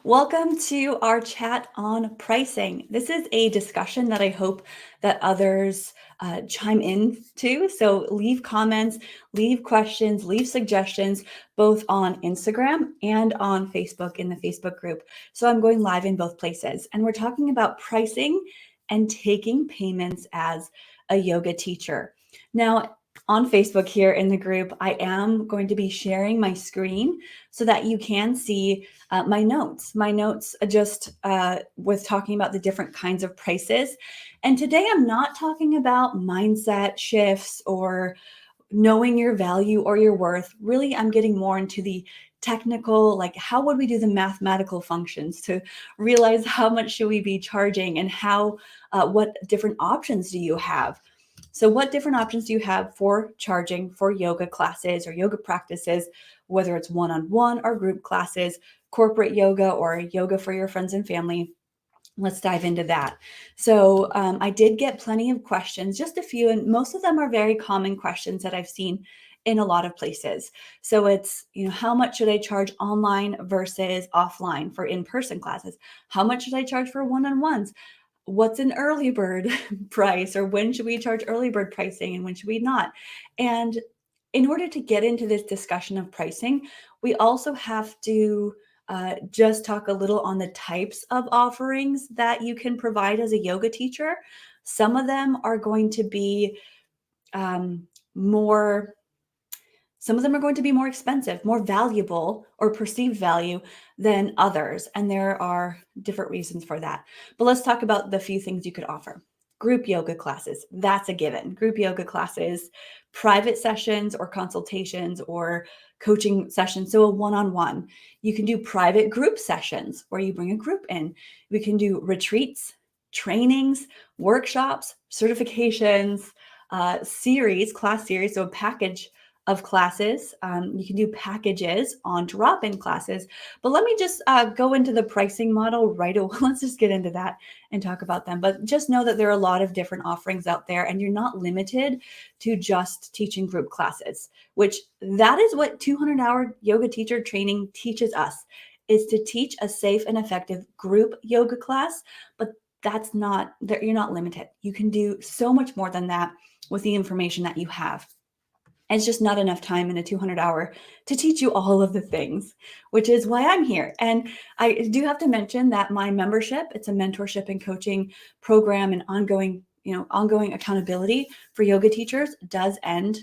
Welcome to our chat on pricing. This is a discussion that I hope that others chime in to. So leave comments, leave questions, leave suggestions, both on Instagram and on Facebook in the Facebook group. So I'm going live in both places. And we're talking about pricing and taking payments as a yoga teacher. Now, on Facebook here in the group, I am going to be sharing my screen so that you can see my notes. My notes just with talking about the different kinds of prices. And today I'm not talking about mindset shifts or knowing your value or your worth. Really, I'm getting more into the technical, like how would we do the mathematical functions to realize how much should we be charging and how, what different options do you have? So what different options do you have for charging for yoga classes or yoga practices, whether it's one-on-one or group classes, corporate yoga or yoga for your friends and family? Let's dive into that. So I did get plenty of questions, just a few, and most of them are very common questions that I've seen in a lot of places. So it's, how much should I charge online versus offline for in-person classes? How much should I charge for one-on-ones? What's an early bird price, or when should we charge early bird pricing and when should we not? And in order to get into this discussion of pricing, we also have to just talk a little on the types of offerings that you can provide as a yoga teacher. Some of them are going to be um, more some of them are going to be more expensive, more valuable, or perceived value than others. And there are different reasons for that. But let's talk about the few things you could offer. Group yoga classes, that's a given. Group yoga classes, private sessions or consultations or coaching sessions. So a one-on-one. You can do private group sessions where you bring a group in. We can do retreats, trainings, workshops, certifications, class series, so a package of classes. You can do packages on drop-in classes, but let me just go into the pricing model right away. Let's just get into that and talk about them. But just know that there are a lot of different offerings out there, and you're not limited to just teaching group classes, which that is what 200-hour yoga teacher training teaches us, is to teach a safe and effective group yoga class. But that's not, you're not limited. You can do so much more than that with the information that you have. It's just not enough time in a 200-hour to teach you all of the things, which is why I'm here. And I do have to mention that my membership, it's a mentorship and coaching program and ongoing accountability for yoga teachers, does end.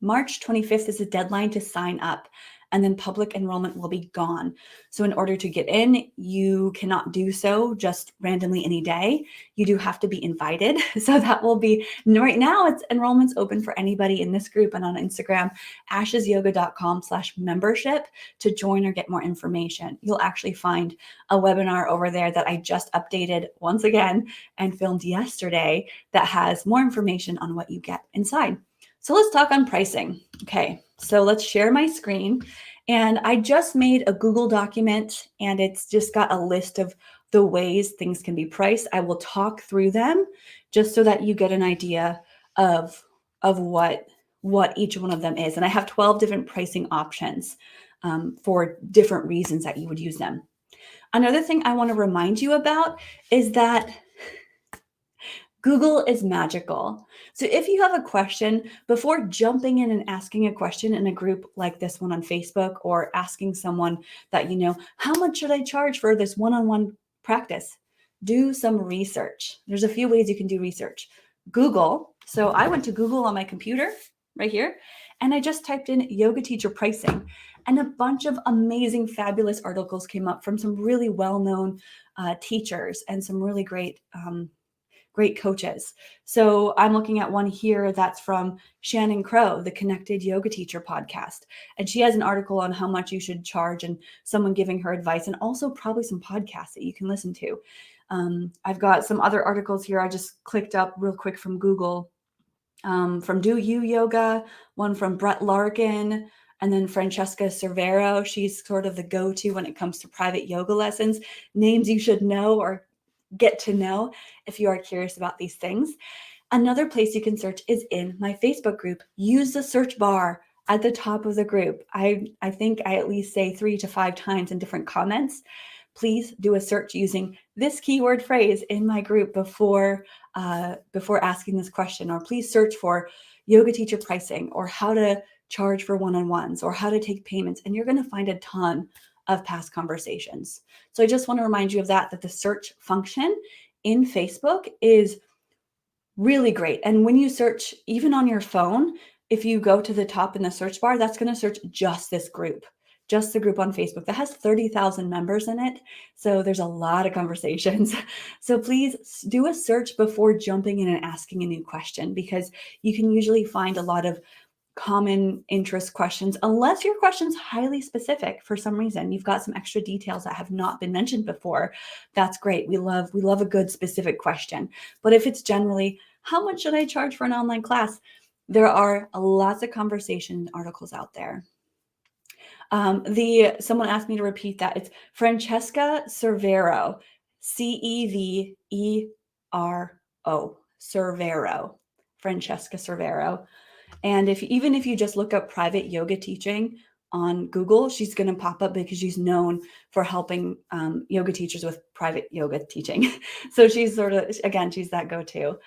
March 25th is the deadline to sign up, and then public enrollment will be gone. So in order to get in, you cannot do so just randomly any day. You do have to be invited. So that will be, right now it's enrollment's open for anybody in this group and on Instagram, ashesyoga.com/membership to join or get more information. You'll actually find a webinar over there that I just updated once again and filmed yesterday that has more information on what you get inside. So let's talk on pricing. Okay, so let's share my screen. And I just made a Google document, and it's just got a list of the ways things can be priced. I will talk through them just so that you get an idea of what each one of them is. And I have 12 different pricing options for different reasons that you would use them. Another thing I want to remind you about is that Google is magical. So if you have a question, before jumping in and asking a question in a group like this one on Facebook, or asking someone that you know, how much should I charge for this one-on-one practice? Do some research. There's a few ways you can do research. Google. So I went to Google on my computer right here, and I just typed in yoga teacher pricing, and a bunch of amazing, fabulous articles came up from some really well-known teachers and some really great coaches. So I'm looking at one here that's from Shannon Crow, the Connected Yoga Teacher podcast. And she has an article on how much you should charge and someone giving her advice, and also probably some podcasts that you can listen to. I've got some other articles here I just clicked up real quick from Google, from Do You Yoga, one from Brett Larkin, and then Francesca Cervero. She's sort of the go-to when it comes to private yoga lessons, names you should know or get to know if you are curious about these things. Another place you can search is in my Facebook group. Use the search bar at the top of the group. I think I at least say 3 to 5 times in different comments please do a search using this keyword phrase in my group before asking this question, or please search for yoga teacher pricing, or how to charge for one-on-ones, or how to take payments, and you're going to find a ton of past conversations. So I just want to remind you of that the search function in Facebook is really great. And when you search, even on your phone, if you go to the top in the search bar, that's going to search just this group, just the group on Facebook that has 30,000 members in it. So there's a lot of conversations. So please do a search before jumping in and asking a new question, because you can usually find a lot of common interest questions, unless your question's highly specific for some reason. You've got some extra details that have not been mentioned before. That's great. We love a good specific question. But if it's generally, how much should I charge for an online class? There are lots of conversation articles out there. Someone asked me to repeat that. It's Francesca Cervero, Cevero, Cervero, Francesca Cervero. And even if you just look up private yoga teaching on Google, she's going to pop up because she's known for helping yoga teachers with private yoga teaching. So she's she's that go-to.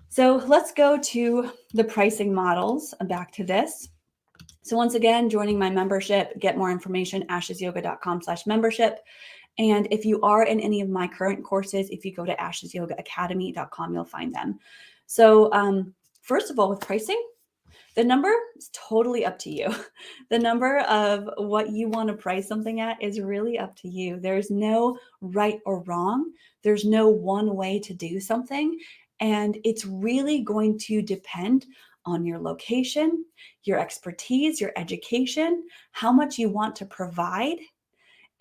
So let's go to the pricing models. Back to this. So once again, joining my membership, get more information, ashesyoga.com/membership. And if you are in any of my current courses, if you go to ashesyogaacademy.com, you'll find them. So first of all, with pricing, the number is totally up to you. The number of what you want to price something at is really up to you. There's no right or wrong. There's no one way to do something. And it's really going to depend on your location, your expertise, your education, how much you want to provide,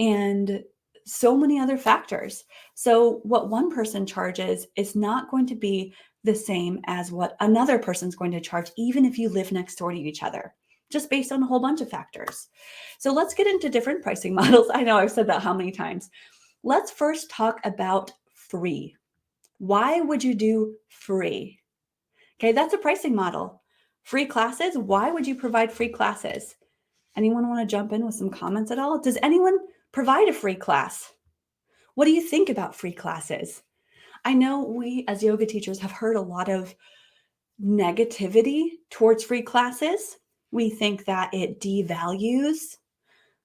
and so many other factors. So what one person charges is not going to be the same as what another person's going to charge, even if you live next door to each other, just based on a whole bunch of factors. So let's get into different pricing models. I know I've said that how many times. Let's first talk about free. Why would you do free? Okay, that's a pricing model. Free classes, why would you provide free classes? Anyone want to jump in with some comments at all? Does anyone provide a free class? What do you think about free classes? I know we as yoga teachers have heard a lot of negativity towards free classes. We think that it devalues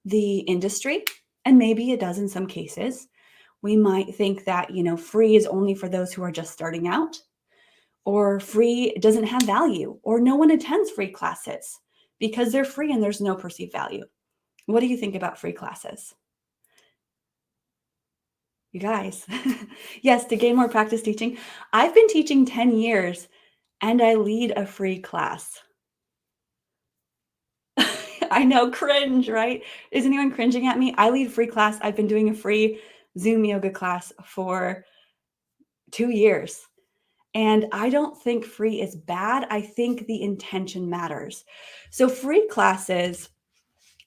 the industry, and maybe it does in some cases. We might think that, free is only for those who are just starting out, or free doesn't have value, or no one attends free classes because they're free and there's no perceived value. What do you think about free classes? You guys, yes, to gain more practice teaching. I've been teaching 10 years and I lead a free class. I know, cringe, right? Is anyone cringing at me? I lead a free class. I've been doing a free Zoom yoga class for 2 years. And I don't think free is bad. I think the intention matters. So free classes,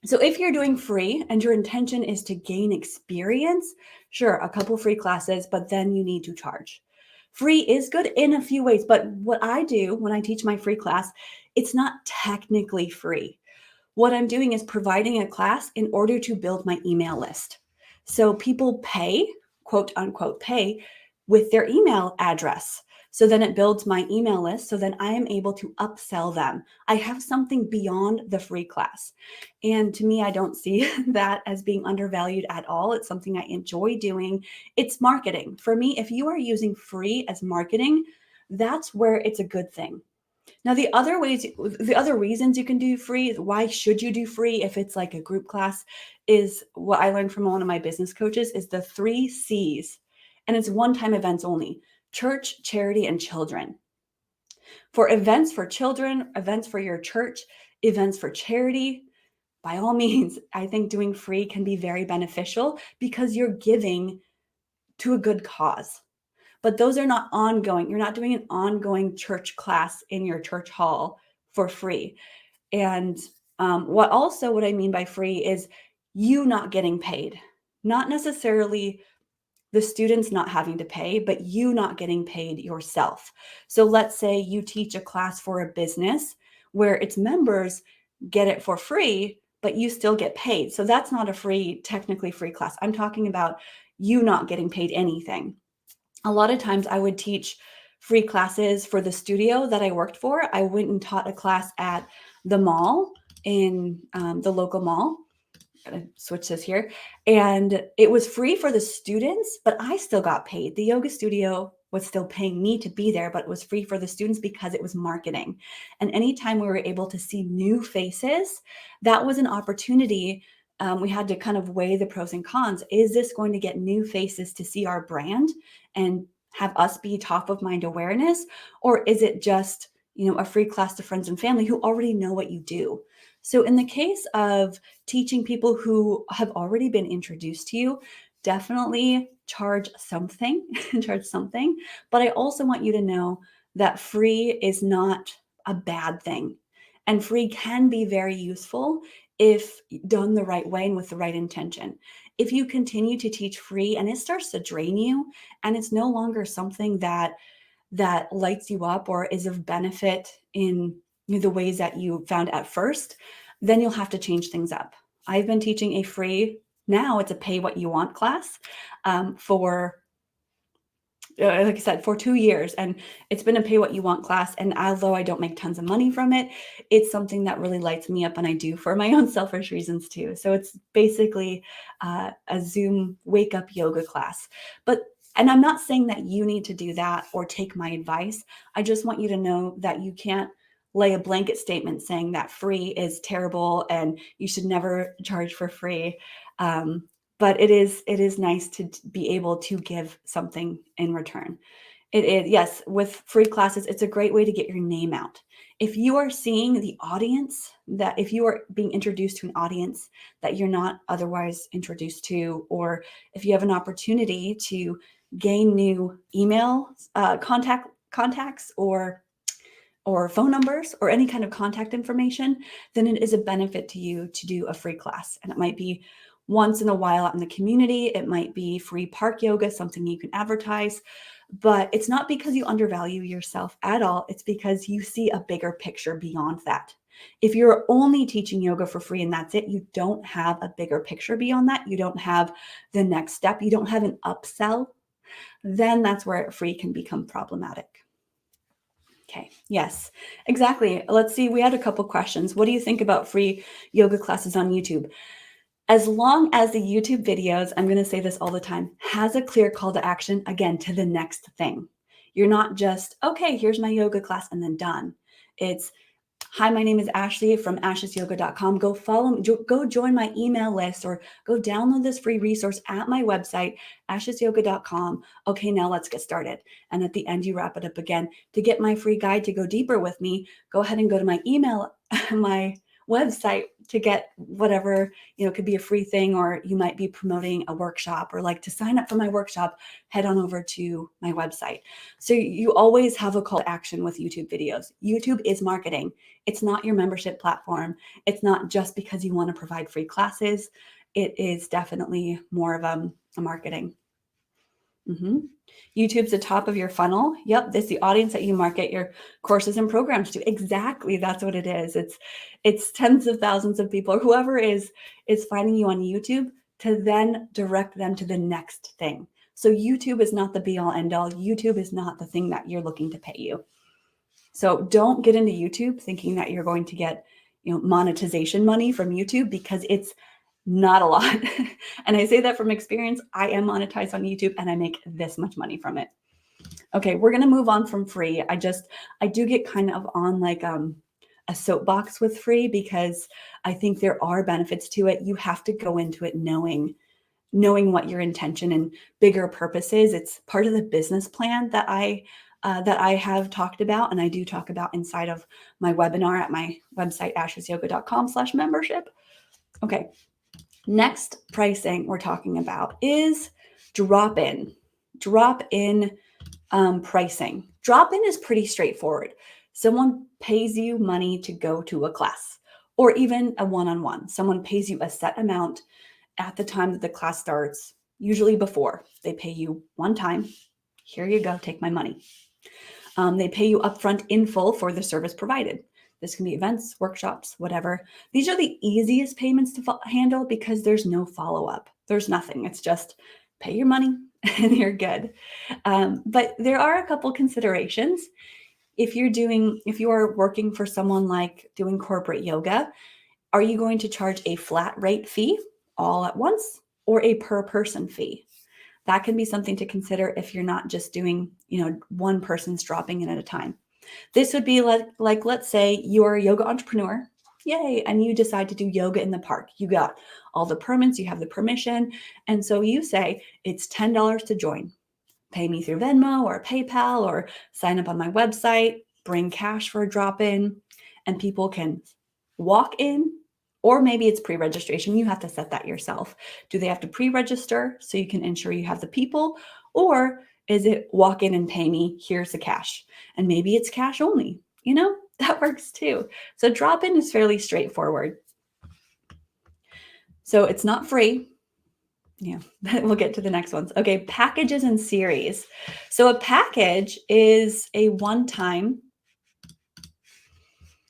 so if you're doing free and your intention is to gain experience, sure, a couple free classes, but then you need to charge. Free is good in a few ways, but what I do when I teach my free class, it's not technically free. What I'm doing is providing a class in order to build my email list. So people pay, quote unquote, pay with their email address. So then it builds my email list. So then I am able to upsell them. I have something beyond the free class. And to me, I don't see that as being undervalued at all. It's something I enjoy doing. It's marketing. For me, if you are using free as marketing, that's where it's a good thing. Now, the other reasons you can do free, why should you do free if it's like a group class, is what I learned from one of my business coaches is the 3 C's. And it's one-time events only: church, charity, and children. For events for children, events for your church, events for charity, by all means, I think doing free can be very beneficial because you're giving to a good cause. But those are not ongoing. You're not doing an ongoing church class in your church hall for free. And what I mean by free is you not getting paid, not necessarily the students not having to pay, but you not getting paid yourself. So let's say you teach a class for a business where its members get it for free, but you still get paid. So that's not a free, technically free class. I'm talking about you not getting paid anything. A lot of times I would teach free classes for the studio that I worked for. I went and taught a class at the mall in the local mall. Gonna switch this here. And it was free for the students, but I still got paid. The yoga studio was still paying me to be there, but it was free for the students because it was marketing. And anytime we were able to see new faces, that was an opportunity. We had to kind of weigh the pros and cons. Is this going to get new faces to see our brand and have us be top of mind awareness? Or is it just, a free class to friends and family who already know what you do? So in the case of teaching people who have already been introduced to you, definitely charge something, charge something. But I also want you to know that free is not a bad thing. And free can be very useful if done the right way and with the right intention. If you continue to teach free and it starts to drain you and it's no longer something that lights you up or is of benefit in the ways that you found at first, then you'll have to change things up. I've been teaching a free, now it's a pay what you want class for, like I said, for 2 years. And it's been a pay what you want class. And although I don't make tons of money from it, it's something that really lights me up and I do for my own selfish reasons too. So it's basically a Zoom wake up yoga class. And I'm not saying that you need to do that or take my advice. I just want you to know that you can't lay a blanket statement saying that free is terrible and you should never charge for free. But it is nice to be able to give something in return. It is, yes, with free classes, it's a great way to get your name out. If you are seeing the audience, that if you are being introduced to an audience that you're not otherwise introduced to, or if you have an opportunity to gain new email contacts or phone numbers or any kind of contact information, then it is a benefit to you to do a free class. And it might be once in a while out in the community. It might be free park yoga, something you can advertise. But it's not because you undervalue yourself at all. It's because you see a bigger picture beyond that. If you're only teaching yoga for free and that's it, you don't have a bigger picture beyond that. You don't have the next step. You don't have an upsell. Then that's where free can become problematic. Okay, yes, exactly. Let's see, we had a couple questions. What do you think about free yoga classes on YouTube? As long as the YouTube videos, I'm going to say this all the time, has a clear call to action, again, to the next thing. You're not just, okay, here's my yoga class and then done. It's, hi, my name is Ashley from ashesyoga.com. Go follow me, go join my email list or go download this free resource at my website, ashesyoga.com. Okay, now let's get started. And at the end, you wrap it up again. To get my free guide to go deeper with me, go ahead and go to my email, my website to get whatever, could be a free thing, or you might be promoting a workshop or like to sign up for my workshop, head on over to my website. So you always have a call to action with YouTube videos. YouTube is marketing. It's not your membership platform. It's not just because you want to provide free classes. It is definitely more of a marketing. YouTube's the top of your funnel. Yep, this is the audience that you market your courses and programs to. Exactly, that's what it is. It's tens of thousands of people, or whoever is finding you on YouTube, to then direct them to the next thing. So YouTube is not the be all end all. YouTube is not the thing that you're looking to pay you. So don't get into YouTube thinking that you're going to get, monetization money from YouTube, because it's not a lot. And I say that from experience. I am monetized on YouTube and I make this much money from it. Okay, we're going to move on from free. I do get kind of on like a soapbox with free because I think there are benefits to it. You have to go into it knowing what your intention and bigger purpose is. It's part of the business plan that I have talked about, and I do talk about inside of my webinar at my website, ashesyoga.com/membership. Okay. Next pricing we're talking about is drop-in pricing. Drop-in is pretty straightforward. Someone pays you money to go to a class, or even a one-on-one. Someone pays you a set amount at the time that the class starts, usually before. They pay you one time. Here you go, take my money. They pay you upfront in full for the service provided. This can be events, workshops, whatever. These are the easiest payments to handle because there's no follow-up. There's nothing. It's just pay your money and you're good. But there are a couple considerations. If you are working for someone like doing corporate yoga, are you going to charge a flat rate fee all at once or a per person fee? That can be something to consider if you're not just doing, one person's dropping in at a time. This would be like let's say you're a yoga entrepreneur, yay, and you decide to do yoga in the park. You got all the permits, you have the permission, and so you say it's $10 to join. Pay me through Venmo or PayPal or sign up on my website, bring cash for a drop-in, and people can walk in, or maybe it's pre-registration. You have to set that yourself. Do they have to pre-register so you can ensure you have the people, or is it walk in and pay me, here's the cash? And maybe it's cash only, that works too. So drop-in is fairly straightforward. So it's not free. Yeah, we'll get to the next ones. Okay, packages and series. So a package is a one-time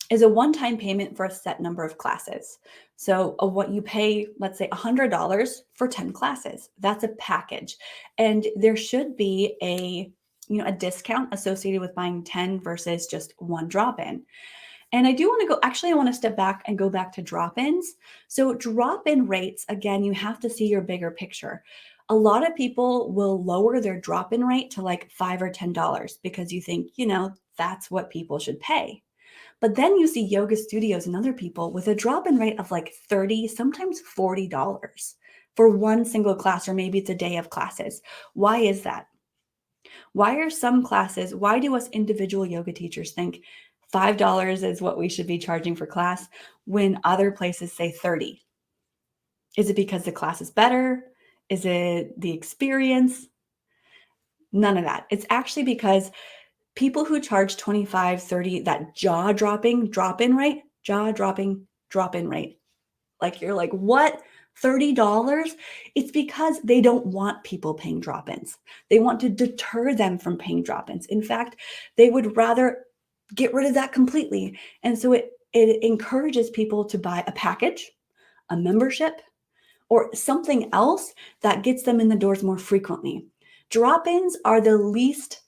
payment for a set number of classes. So what you pay, let's say $100 for 10 classes. That's a package. And there should be a discount associated with buying 10 versus just one drop-in. And I want to step back and go back to drop-ins. So drop-in rates, again, you have to see your bigger picture. A lot of people will lower their drop-in rate to like $5 or $10 because you think, that's what people should pay. But then you see yoga studios and other people with a drop-in rate of like $30, sometimes $40 for one single class, or maybe it's a day of classes. Why is that? Why do us individual yoga teachers think $5 is what we should be charging for class when other places say $30? Is it because the class is better? Is it the experience? None of that. It's actually because people who charge 25, 30, that jaw-dropping drop-in rate, like you're like, what? $30? It's because they don't want people paying drop-ins. They want to deter them from paying drop-ins. In fact, they would rather get rid of that completely. And so it encourages people to buy a package, a membership, or something else that gets them in the doors more frequently. Drop-ins are the least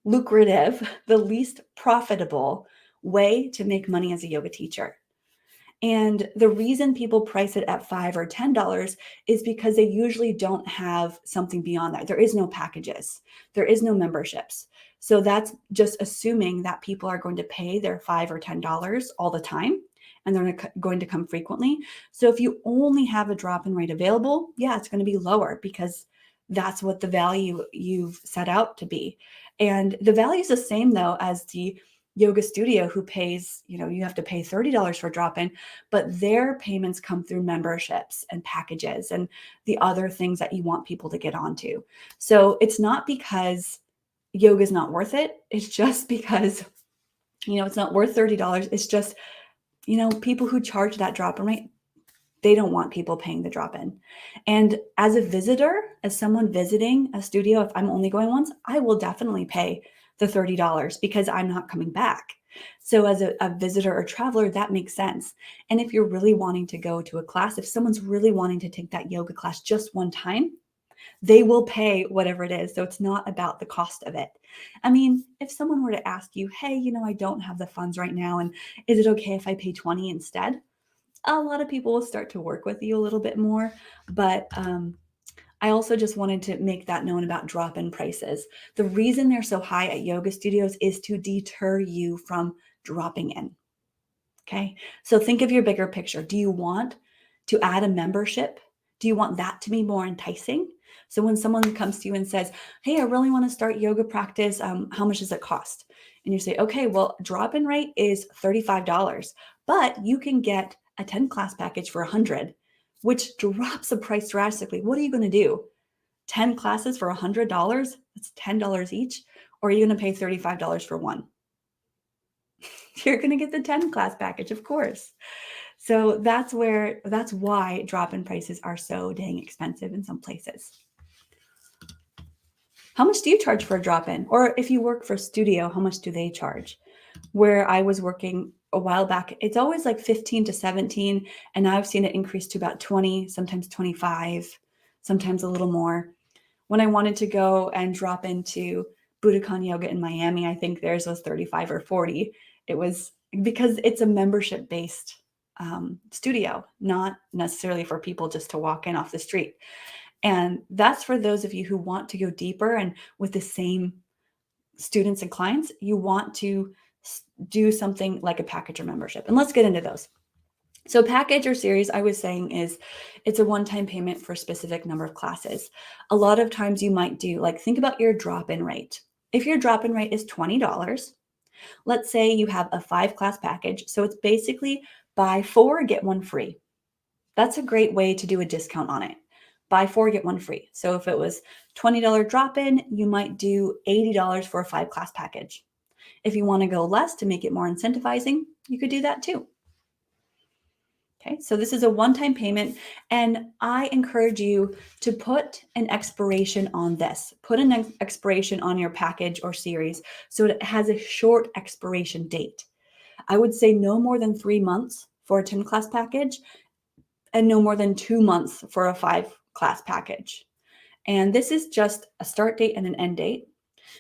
lucrative, the least profitable way to make money as a yoga teacher. And the reason people price it at $5 or $10 is because they usually don't have something beyond that. There is no packages. There is no memberships. So that's just assuming that people are going to pay their $5 or $10 all the time, and they're going to come frequently. So if you only have a drop-in rate available, yeah, it's going to be lower because that's what the value you've set out to be. And the value is the same though as the yoga studio who pays, you have to pay $30 for a drop-in, but their payments come through memberships and packages and the other things that you want people to get onto. So it's not because yoga is not worth it. It's just because, it's not worth $30. It's just, people who charge that drop-in rate, they don't want people paying the drop-in. And as a visitor, as someone visiting a studio, if I'm only going once, I will definitely pay the $30 because I'm not coming back. So as a visitor or traveler, that makes sense. And if you're really wanting to go to a class, if someone's really wanting to take that yoga class just one time, they will pay whatever it is. So it's not about the cost of it. I mean, if someone were to ask you, hey, I don't have the funds right now, and is it okay if I pay 20 instead? A lot of people will start to work with you a little bit more, but I also just wanted to make that known about drop-in prices. The reason they're so high at yoga studios is to deter you from dropping in. Okay, so think of your bigger picture. Do you want to add a membership? Do you want that to be more enticing? So when someone comes to you and says, hey, I really want to start yoga practice, how much does it cost? And you say, okay, well, drop-in rate is $35, but you can get a 10 class package for $100, which drops the price drastically. What are you going to do? 10 classes for $100? That's $10 each. Or are you going to pay $35 for one? You're going to get the 10 class package, of course. So that's why drop-in prices are so dang expensive in some places. How much do you charge for a drop-in? Or if you work for a studio, how much do they charge? where I was working a while back, it's always like 15 to 17. And now I've seen it increase to about 20, sometimes 25, sometimes a little more. When I wanted to go and drop into Budokan Yoga in Miami, I think theirs was 35 or 40. It was because it's a membership based studio, not necessarily for people just to walk in off the street. And that's for those of you who want to go deeper and with the same students and clients, you want to do something like a package or membership. And let's get into those. So package or series, I was saying, is it's a one-time payment for a specific number of classes. A lot of times you might do, like, think about your drop-in rate. If your drop-in rate is $20, let's say you have a 5-class package. So it's basically buy 4, get 1 free. That's a great way to do a discount on it. Buy 4, get 1 free. So if it was $20 drop-in, you might do $80 for a 5-class package. If you want to go less to make it more incentivizing, you could do that too. Okay, so this is a one-time payment, and I encourage you to put an expiration on this. Put an expiration on your package or series so it has a short expiration date. I would say no more than 3 months for a 10-class package and no more than 2 months for a 5-class package. And this is just a start date and an end date.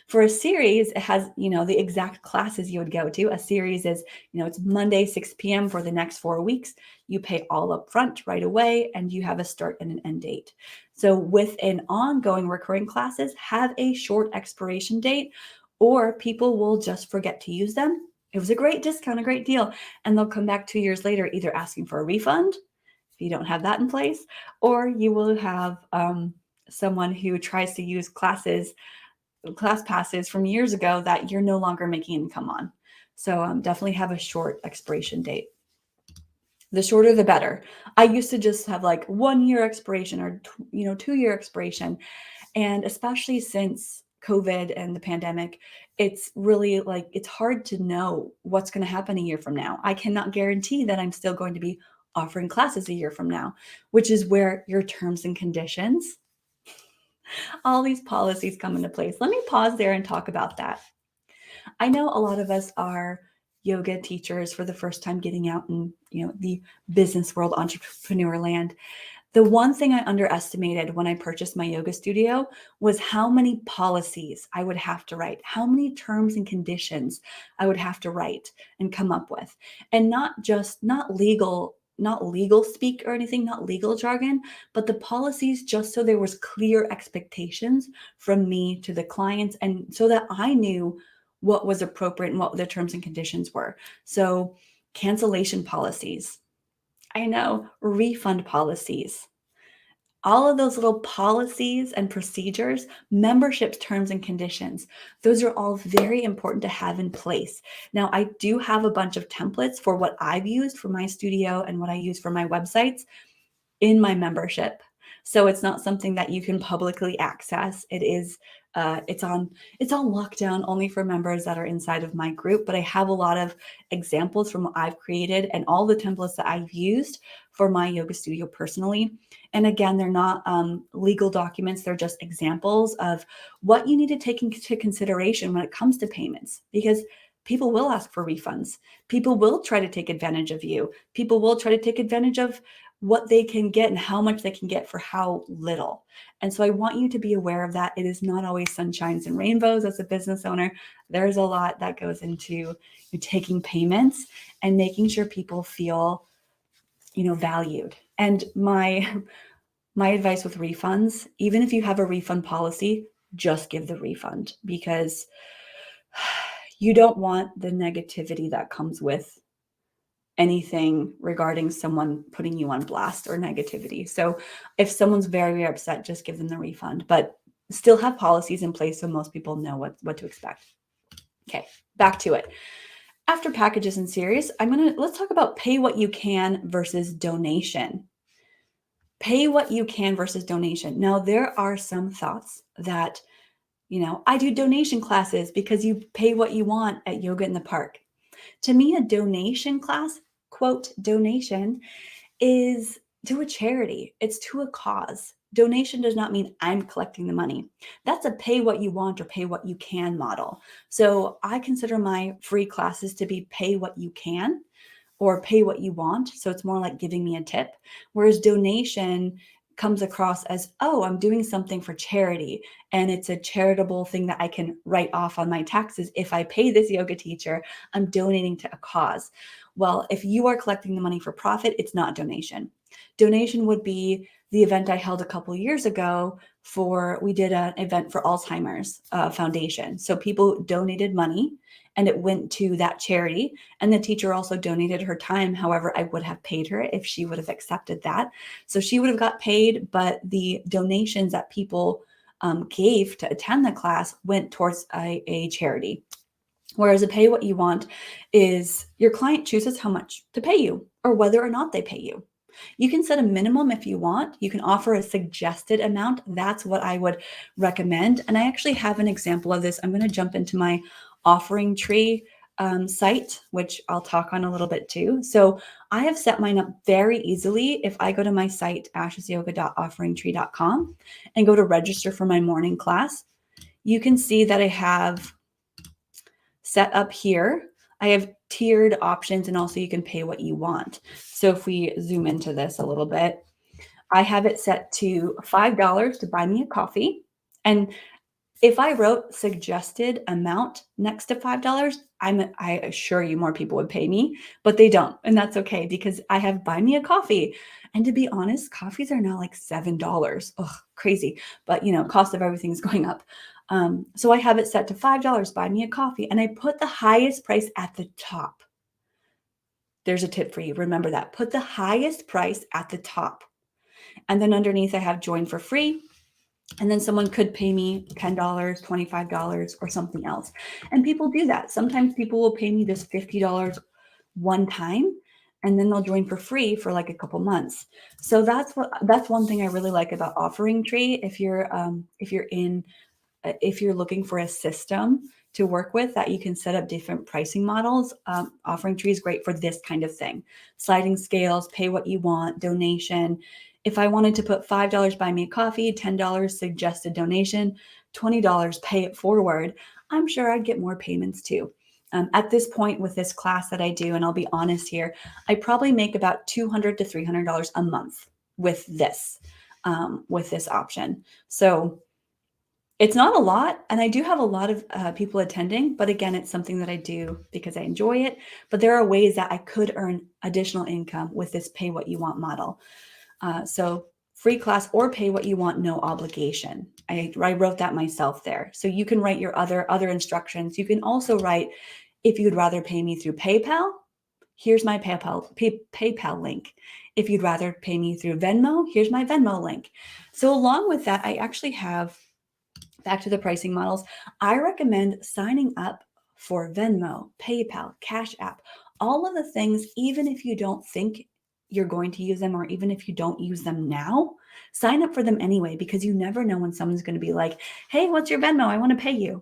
For a series, it has, the exact classes you would go to. A series is, it's Monday, 6 p.m. for the next 4 weeks. You pay all up front right away, and you have a start and an end date. So with an ongoing recurring classes, have a short expiration date, or people will just forget to use them. It was a great discount, a great deal, and they'll come back 2 years later, either asking for a refund, if you don't have that in place, or you will have someone who tries to use class passes from years ago that you're no longer making income on. So definitely have a short expiration date. The shorter, the better. I used to just have like 1 year expiration or 2-year expiration. And especially since COVID and the pandemic, it's really like, it's hard to know what's going to happen a year from now. I cannot guarantee that I'm still going to be offering classes a year from now, which is where your terms and conditions, all these policies come into place. Let me pause there and talk about that. I know a lot of us are yoga teachers for the first time getting out in, the business world, entrepreneur land. The one thing I underestimated when I purchased my yoga studio was how many policies I would have to write, how many terms and conditions I would have to write and come up with. And not legal speak or anything, not legal jargon, but the policies just so there was clear expectations from me to the clients and so that I knew what was appropriate and what the terms and conditions were. So cancellation policies, I know, refund policies, all of those little policies and procedures, membership terms and conditions, those are all very important to have in place. Now, I do have a bunch of templates for what I've used for my studio and what I use for my websites in my membership. So it's not something that you can publicly access. It's on lockdown only for members that are inside of my group, but I have a lot of examples from what I've created and all the templates that I've used for my yoga studio personally. And again, they're not legal documents. They're just examples of what you need to take into consideration when it comes to payments, because people will ask for refunds. People will try to take advantage of you. People will try to take advantage of what they can get and how much they can get for how little. And so I want you to be aware of that. It is not always sunshines and rainbows as a business owner. There's a lot that goes into taking payments and making sure people feel, valued. And my advice with refunds, even if you have a refund policy, just give the refund, because you don't want the negativity that comes with anything regarding someone putting you on blast or negativity. So if someone's very, very upset, just give them the refund, but still have policies in place so most people know what to expect. Okay, back to it. After packages and series, let's talk about pay what you can versus donation. Pay what you can versus donation. Now, there are some thoughts that, I do donation classes because you pay what you want at Yoga in the Park. To me, a donation class, quote, donation, is to a charity. It's to a cause. donation does not mean I'm collecting the money. That's a pay what you want or pay what you can model. So I consider my free classes to be pay what you can or pay what you want. So it's more like giving me a tip. Whereas donation comes across as, oh, I'm doing something for charity. And it's a charitable thing that I can write off on my taxes. If I pay this yoga teacher, I'm donating to a cause. Well, if you are collecting the money for profit, it's not donation. Donation would be the event I held a couple years ago we did an event for Alzheimer's Foundation. So people donated money and it went to that charity. And the teacher also donated her time. However, I would have paid her if she would have accepted that. So she would have got paid, but the donations that people gave to attend the class went towards a charity. Whereas a pay what you want is your client chooses how much to pay you or whether or not they pay you. You can set a minimum if you want. You can offer a suggested amount. That's what I would recommend. And I actually have an example of this. I'm going to jump into my offering tree site, which I'll talk on a little bit too. So I have set mine up very easily. If I go to my site, ashesyoga.offeringtree.com, and go to register for my morning class, you can see that I have set up here. I have tiered options, and also you can pay what you want. So if we zoom into this a little bit, I have it set to $5 to buy me a coffee. And if I wrote suggested amount next to $5, I assure you more people would pay me, but they don't. And that's okay because I have buy me a coffee. And to be honest, coffees are now like $7. Ugh, crazy. But cost of everything is going up. So I have it set to $5, buy me a coffee. And I put the highest price at the top. There's a tip for you. Remember that. Put the highest price at the top. And then underneath I have join for free. And then someone could pay me $10, $25, or something else. And people do that. Sometimes people will pay me just $50 one time, and then they'll join for free for like a couple months. So that's one thing I really like about Offering Tree. If you're looking for a system to work with that you can set up different pricing models, Offering Tree is great for this kind of thing. Sliding scales, pay what you want, donation. If I wanted to put $5 buy me a coffee, $10 suggested donation, $20 pay it forward, I'm sure I'd get more payments too. At this point with this class that I do, and I'll be honest here, I probably make about $200 to $300 a month with this option. So it's not a lot, and I do have a lot of people attending, but again, it's something that I do because I enjoy it. But there are ways that I could earn additional income with this pay what you want model. So free class or pay what you want, no obligation. I wrote that myself there. So you can write your other instructions. You can also write, if you'd rather pay me through PayPal, here's my PayPal link. If you'd rather pay me through Venmo, here's my Venmo link. So along with that, I actually have, back to the pricing models, I recommend signing up for Venmo, PayPal, Cash App, all of the things, even if you don't think you're going to use them, or even if you don't use them now, sign up for them anyway, because you never know when someone's going to be like, hey, what's your Venmo? I want to pay you.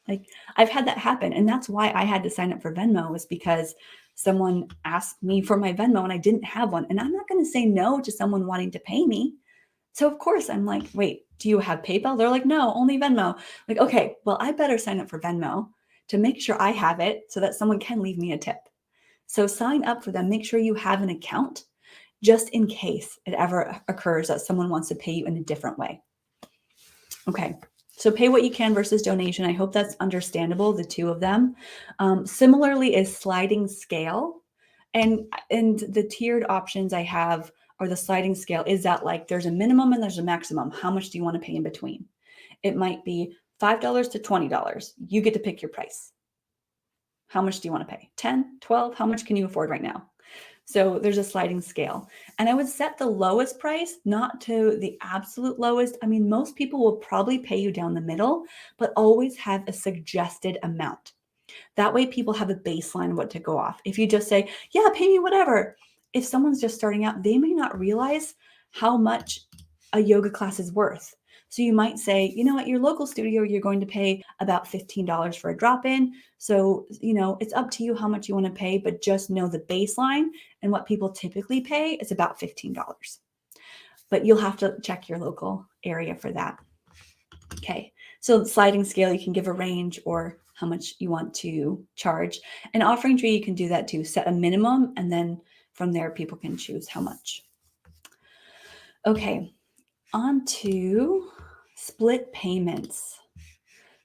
Like, I've had that happen. And that's why I had to sign up for Venmo, was because someone asked me for my Venmo and I didn't have one. And I'm not going to say no to someone wanting to pay me. So of course I'm like, wait, do you have PayPal? They're like, no, only Venmo. Like, okay, well, I better sign up for Venmo to make sure I have it so that someone can leave me a tip. So sign up for them. Make sure you have an account just in case it ever occurs that someone wants to pay you in a different way. Okay, so pay what you can versus donation. I hope that's understandable, the two of them. Similarly is sliding scale. And the tiered options I have, or the sliding scale, is that like there's a minimum and there's a maximum. How much do you want to pay in between? It might be $5 to $20. You get to pick your price. How much do you want to pay? 10, 12? How much can you afford right now? So there's a sliding scale. And I would set the lowest price, not to the absolute lowest. I mean, most people will probably pay you down the middle, but always have a suggested amount. That way people have a baseline of what to go off. If you just say, yeah, pay me whatever. If someone's just starting out, they may not realize how much a yoga class is worth. So you might say, at your local studio, you're going to pay about $15 for a drop-in. So, it's up to you how much you want to pay, but just know the baseline, and what people typically pay is about $15. but you'll have to check your local area for that. Okay, so sliding scale, you can give a range or how much you want to charge. An offering tree, you can do that too. Set a minimum, and then from there, people can choose how much. Okay, on to split payments.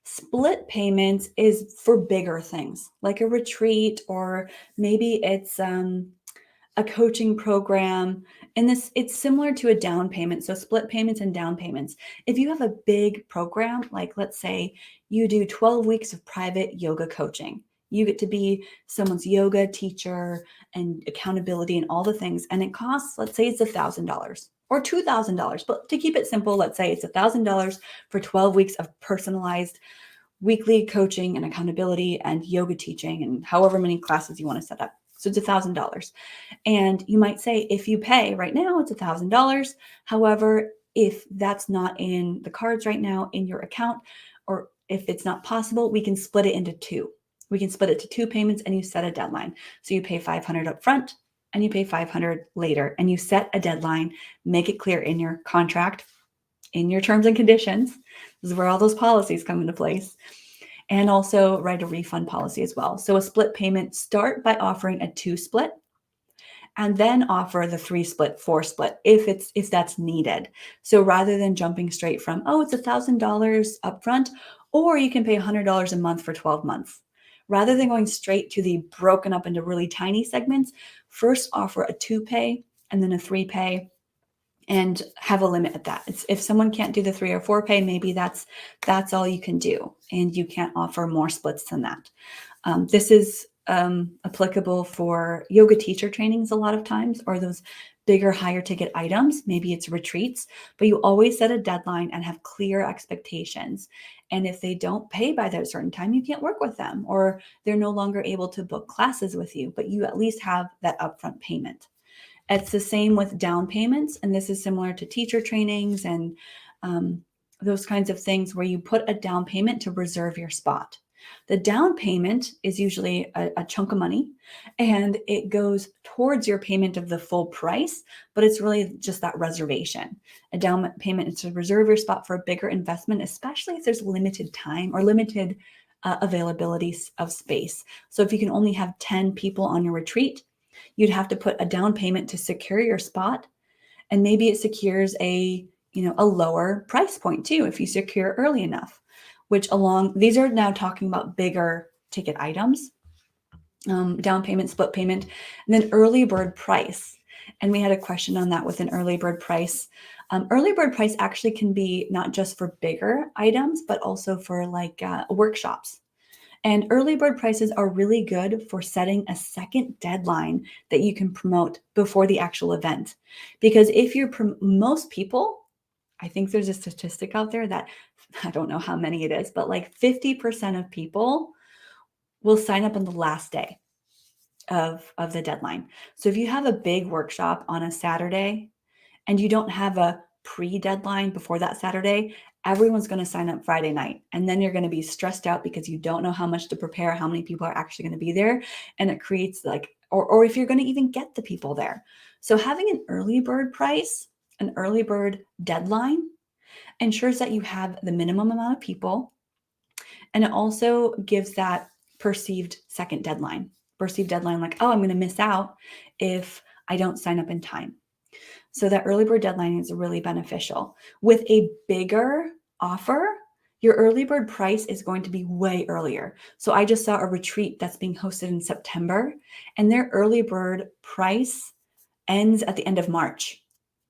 Split payments is for bigger things like a retreat, or maybe it's a coaching program. And this, it's similar to a down payment. So split payments and down payments. If you have a big program, like let's say you do 12 weeks of private yoga coaching, you get to be someone's yoga teacher and accountability and all the things. And it costs, let's say it's $1,000 or $2,000. But to keep it simple, let's say it's $1,000 for 12 weeks of personalized weekly coaching and accountability and yoga teaching and however many classes you want to set up. So it's $1,000. And you might say, if you pay right now, it's $1,000. However, if that's not in the cards right now in your account, or if it's not possible, we can split it into two. We can split it to two payments, and you set a deadline. So you pay $500 up front and you pay $500 later, and you set a deadline, make it clear in your contract, in your terms and conditions. This is where all those policies come into place. And also write a refund policy as well. So a split payment, start by offering a 2 split, and then offer the 3 split, 4 split if that's needed. So rather than jumping straight from, oh, it's $1,000 upfront, or you can pay $100 a month for 12 months. Rather than going straight to the broken up into really tiny segments, first offer a 2 pay and then a 3 pay, and have a limit at that. If someone can't do the 3 or 4 pay, maybe that's all you can do, and you can't offer more splits than that. This is applicable for yoga teacher trainings a lot of times, or those bigger, higher ticket items. Maybe it's retreats, but you always set a deadline and have clear expectations. And if they don't pay by that certain time, you can't work with them, or they're no longer able to book classes with you, but you at least have that upfront payment. It's the same with down payments, and this is similar to teacher trainings and those kinds of things where you put a down payment to reserve your spot. The down payment is usually a chunk of money, and it goes towards your payment of the full price, but it's really just that reservation. A down payment is to reserve your spot for a bigger investment, especially if there's limited time or limited availability of space. So if you can only have 10 people on your retreat, you'd have to put a down payment to secure your spot, and maybe it secures a lower price point too if you secure early enough. These are now talking about bigger ticket items, down payment, split payment, and then early bird price. And we had a question on that with an early bird price. Early bird price actually can be not just for bigger items, but also for like workshops. And early bird prices are really good for setting a second deadline that you can promote before the actual event. Because if most people, I think there's a statistic out there that I don't know how many it is, but like 50% of people will sign up on the last day of the deadline. So if you have a big workshop on a Saturday and you don't have a pre-deadline before that Saturday, everyone's going to sign up Friday night. And then you're going to be stressed out because you don't know how much to prepare, how many people are actually going to be there. And it creates or if you're going to even get the people there. So having an early bird price, an early bird deadline ensures that you have the minimum amount of people. And it also gives that perceived deadline, like, oh, I'm going to miss out if I don't sign up in time. So that early bird deadline is really beneficial. With a bigger offer, your early bird price is going to be way earlier. So I just saw a retreat that's being hosted in September, and their early bird price ends at the end of March.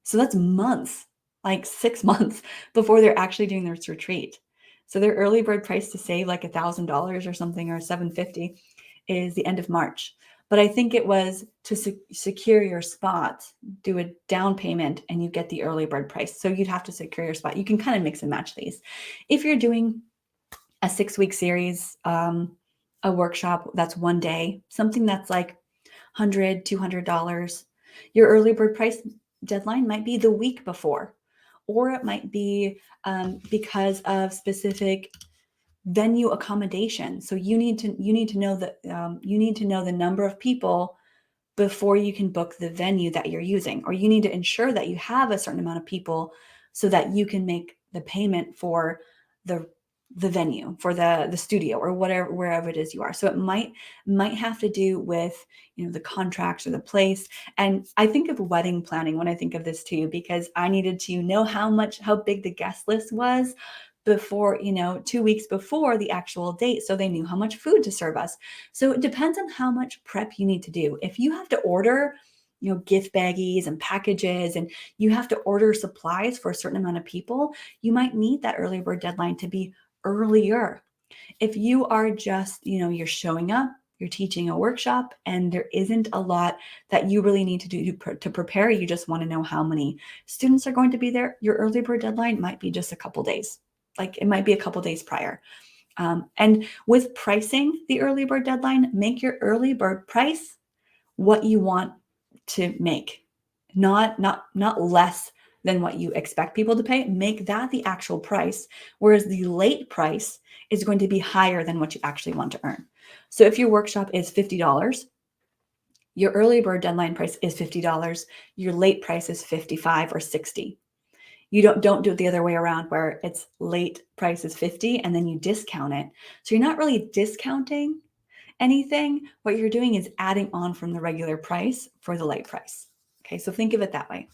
So that's months, like 6 months before they're actually doing this retreat. So their early bird price to save like $1,000 or something, or $750, is the end of March. But I think it was to secure your spot, do a down payment, and you get the early bird price. So you'd have to secure your spot. You can kind of mix and match these. If you're doing a 6-week series, a workshop that's one day, something that's like $100, $200, your early bird price deadline might be the week before, or it might be because of specific venue accommodation. So you need to know that you need to know the number of people before you can book the venue that you're using, or you need to ensure that you have a certain amount of people so that you can make the payment for the venue, for the studio, or whatever, wherever it is you are. So it might have to do with, the contracts or the place. And I think of wedding planning when I think of this too, because I needed to know how big the guest list was before, 2 weeks before the actual date, so they knew how much food to serve us. So it depends on how much prep you need to do. If you have to order, gift baggies and packages, and you have to order supplies for a certain amount of people, you might need that early bird deadline to be earlier. If you are just, you're showing up, you're teaching a workshop, and there isn't a lot that you really need to do to prepare, you just want to know how many students are going to be there, your early bird deadline might be just a couple days. Like it might be a couple days prior. And with pricing the early bird deadline, make your early bird price what you want to make, not less than what you expect people to pay. Make that the actual price, whereas the late price is going to be higher than what you actually want to earn. So if your workshop is $50, your early bird deadline price is $50, your late price is $55 or $60. You don't do it the other way around where it's late price is $50 and then you discount it. So you're not really discounting anything. What you're doing is adding on from the regular price for the late price. Okay, so think of it that way.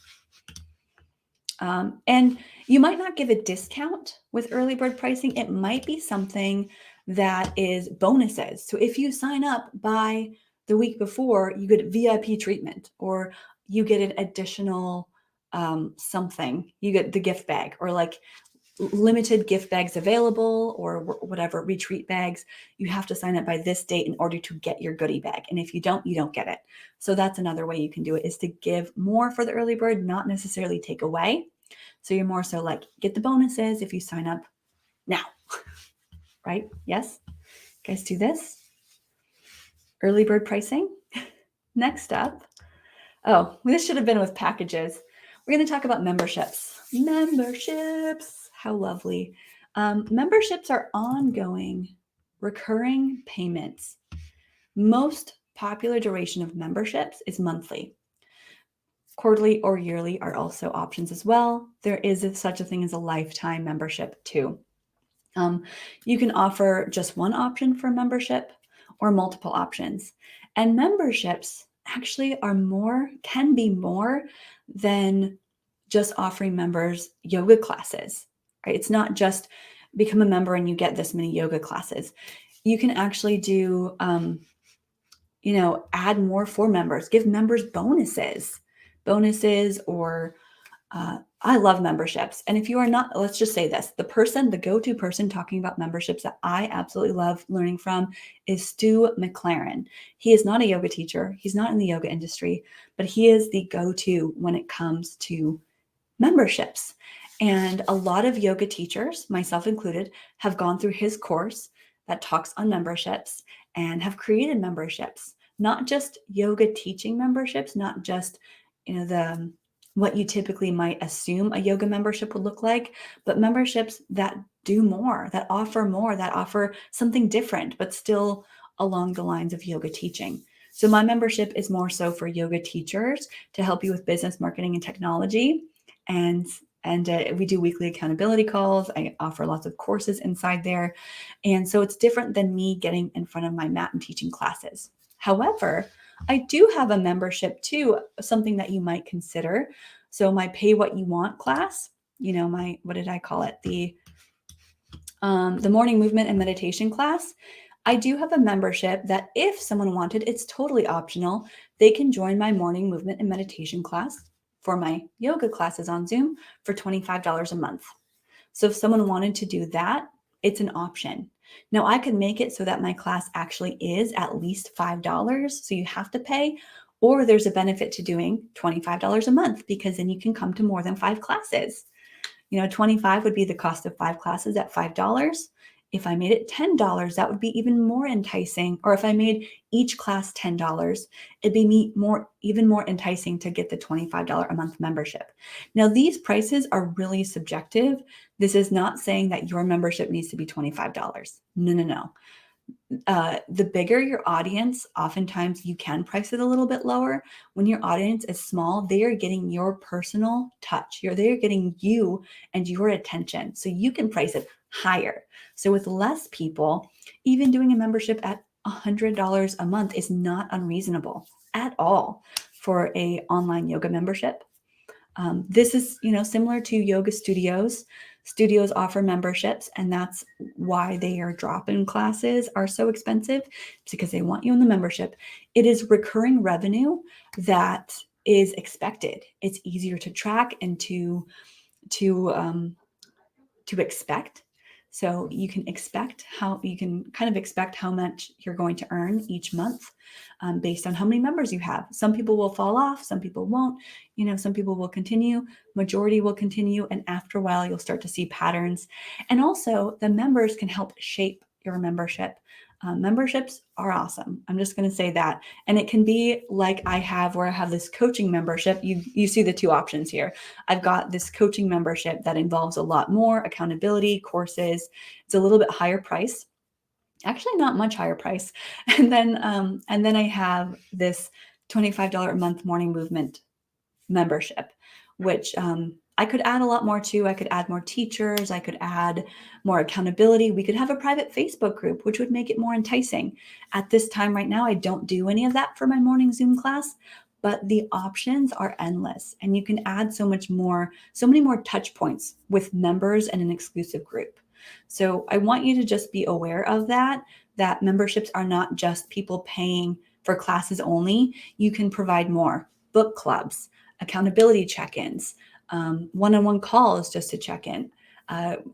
And you might not give a discount with early bird pricing. It might be something that is bonuses. So if you sign up by the week before, you get VIP treatment, or you get an additional something. You get the gift bag, or like limited gift bags available, or whatever, retreat bags. You have to sign up by this date in order to get your goodie bag. And if you don't get it. So that's another way you can do it, is to give more for the early bird, not necessarily take away. So you're more so like, get the bonuses if you sign up now, right? Yes. Guys, do this. Early bird pricing. Next up. Oh, this should have been with packages. We're going to talk about memberships. Memberships. How lovely. Memberships are ongoing, recurring payments. Most popular duration of memberships is monthly. Quarterly or yearly are also options as well. There is such a thing as a lifetime membership too. You can offer just one option for membership or multiple options. And memberships actually can be more than just offering members yoga classes, right? It's not just become a member and you get this many yoga classes. You can actually do, add more for members, give members bonuses, or I love memberships. And if you are not, let's just say this, the go-to person talking about memberships that I absolutely love learning from is Stu McLaren. He is not a yoga teacher. He's not in the yoga industry, but he is the go-to when it comes to memberships. And a lot of yoga teachers, myself included, have gone through his course that talks on memberships and have created memberships, not just yoga teaching memberships, not just, what you typically might assume a yoga membership would look like, but memberships that do more, that offer something different, but still along the lines of yoga teaching. So my membership is more so for yoga teachers to help you with business, marketing, and technology. And we do weekly accountability calls. I offer lots of courses inside there. And so it's different than me getting in front of my mat and teaching classes. However, I do have a membership too, something that you might consider. So my Pay What You Want class, what did I call it? The morning movement and meditation class. I do have a membership that if someone wanted, it's totally optional. They can join my morning movement and meditation class for my yoga classes on Zoom for $25 a month. So if someone wanted to do that, it's an option. Now I could make it so that my class actually is at least $5. So you have to pay, or there's a benefit to doing $25 a month, because then you can come to more than 5 classes. 25 would be the cost of 5 classes at $5. If I made it $10, that would be even more enticing. Or if I made each class $10, it'd be even more enticing to get the $25 a month membership. Now, these prices are really subjective. This is not saying that your membership needs to be $25. No. The bigger your audience, oftentimes you can price it a little bit lower. When your audience is small, they are getting your personal touch. They're getting you and your attention. So you can price it higher. So with less people, even doing a membership at $100 a month is not unreasonable at all for a online yoga membership. This is, similar to yoga studios. Studios offer memberships, and that's why their drop-in classes are so expensive. It's because they want you in the membership. It is recurring revenue that is expected. It's easier to track and to expect. So you can kind of expect how much you're going to earn each month based on how many members you have. Some people will fall off, some people won't. Some people will continue, majority will continue, and after a while you'll start to see patterns. And also the members can help shape your membership. Memberships are awesome. I'm just going to say that. And it can be like I have, where I have this coaching membership. You see the two options here. I've got this coaching membership that involves a lot more accountability, courses. It's a little bit higher price. Actually, not much higher price. And then I have this $25 a month morning movement membership, which I could add a lot more to. I could add more teachers. I could add more accountability. We could have a private Facebook group, which would make it more enticing. At this time right now, I don't do any of that for my morning Zoom class, but the options are endless, and you can add so many more touch points with members and an exclusive group. So I want you to just be aware of that memberships are not just people paying for classes only. You can provide more book clubs, accountability check-ins, one-on-one calls just to check in,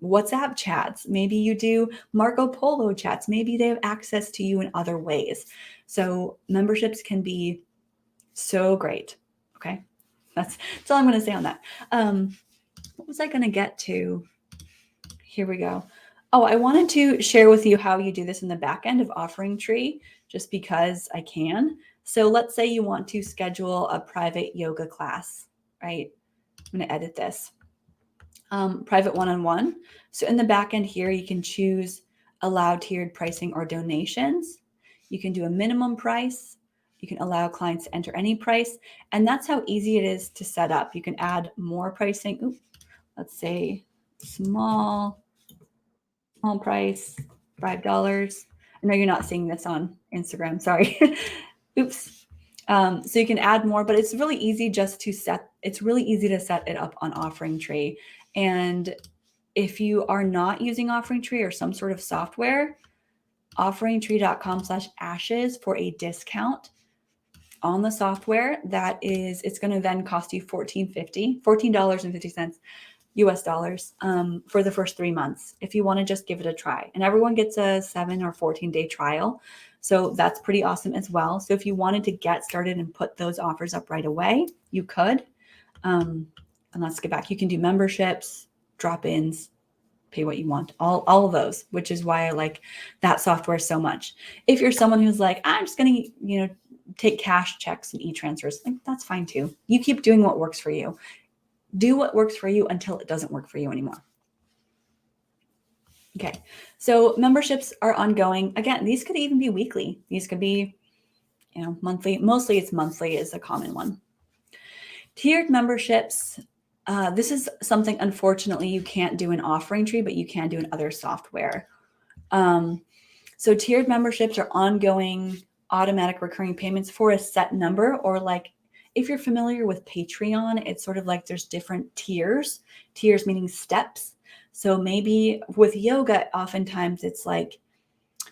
WhatsApp chats. Maybe you do Marco Polo chats. Maybe they have access to you in other ways. So memberships can be so great. Okay. That's all I'm going to say on that. What was I going to get to? Here we go. Oh, I wanted to share with you how you do this in the back end of OfferingTree, just because I can. So let's say you want to schedule a private yoga class, right? I'm going to edit this. Private one-on-one. So in the back end here, you can choose allow tiered pricing or donations. You can do a minimum price. You can allow clients to enter any price. And that's how easy it is to set up. You can add more pricing. Ooh, let's say small price, $5. I know you're not seeing this on Instagram. Sorry. Oops. So you can add more, but it's really easy to set it up on OfferingTree. And if you are not using OfferingTree or some sort of software, offeringtree.com/ashes for a discount on the software. It's going to then cost you $14.50 US dollars for the first 3 months if you want to just give it a try. And everyone gets a 7 or 14-day trial. So that's pretty awesome as well. So if you wanted to get started and put those offers up right away, you could. And let's get back. You can do memberships, drop-ins, pay what you want, all of those, which is why I like that software so much. If you're someone who's like, I'm just going to, take cash checks and e-transfers, like that's fine too. You keep doing what works for you. Do what works for you until it doesn't work for you anymore. Okay, so memberships are ongoing. Again, these could even be weekly. These could be, monthly. Mostly it's monthly is a common one. Tiered memberships. This is something, unfortunately, you can't do in OfferingTree, but you can do in other software. So tiered memberships are ongoing automatic recurring payments for a set number, or like if you're familiar with Patreon, it's sort of like there's different tiers meaning steps. So maybe with yoga, oftentimes it's like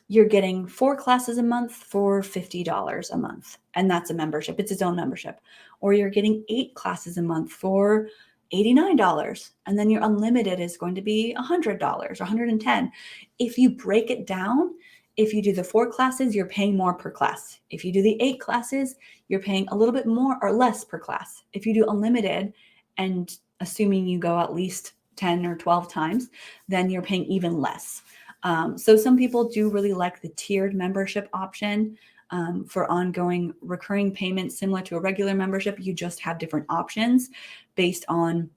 you're getting 4 classes a month for $50 a month, and that's a membership. It's its own membership. Or you're getting 8 classes a month for $89, and then your unlimited is going to be $100 or $110. If you break it down, if you do the 4 classes, you're paying more per class. If you do the 8 classes, you're paying a little bit more or less per class. If you do unlimited, and assuming you go at least 10 or 12 times, then you're paying even less. So some people do really like the tiered membership option for ongoing recurring payments, similar to a regular membership. You just have different options based on,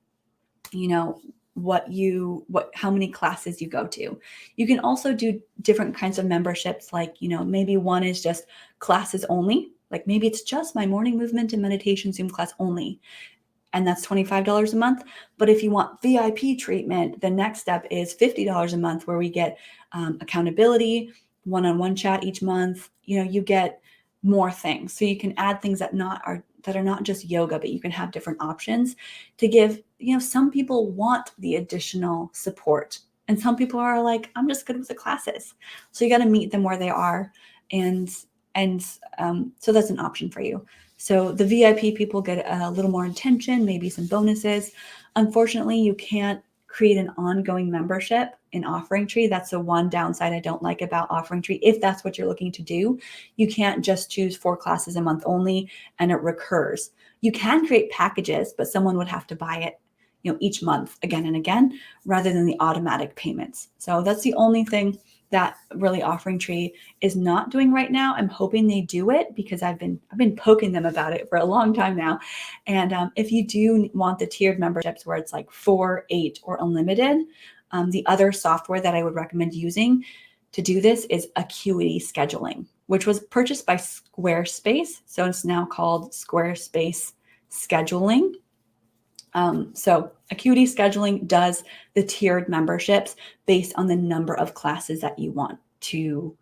how many classes you go to. You can also do different kinds of memberships, like, maybe one is just classes only. Like maybe it's just my morning movement and meditation Zoom class only, and that's $25 a month. But if you want VIP treatment, the next step is $50 a month, where we get accountability, one-on-one chat each month. You get more things. So you can add things that are not just yoga, but you can have different options to give. Some people want the additional support, and some people are like, I'm just good with the classes. So you got to meet them where they are, and so that's an option for you. So the VIP people get a little more attention, maybe some bonuses. Unfortunately, you can't create an ongoing membership in OfferingTree. That's the one downside I don't like about OfferingTree. If that's what you're looking to do, you can't just choose 4 classes a month only and it recurs. You can create packages, but someone would have to buy it, each month again and again, rather than the automatic payments. So that's the only thing that really OfferingTree is not doing right now. I'm hoping they do it, because I've been poking them about it for a long time now. And if you do want the tiered memberships where it's like 4, 8, or unlimited, the other software that I would recommend using to do this is Acuity Scheduling, which was purchased by Squarespace. So it's now called Squarespace Scheduling. So Acuity Scheduling does the tiered memberships based on the number of classes that you want to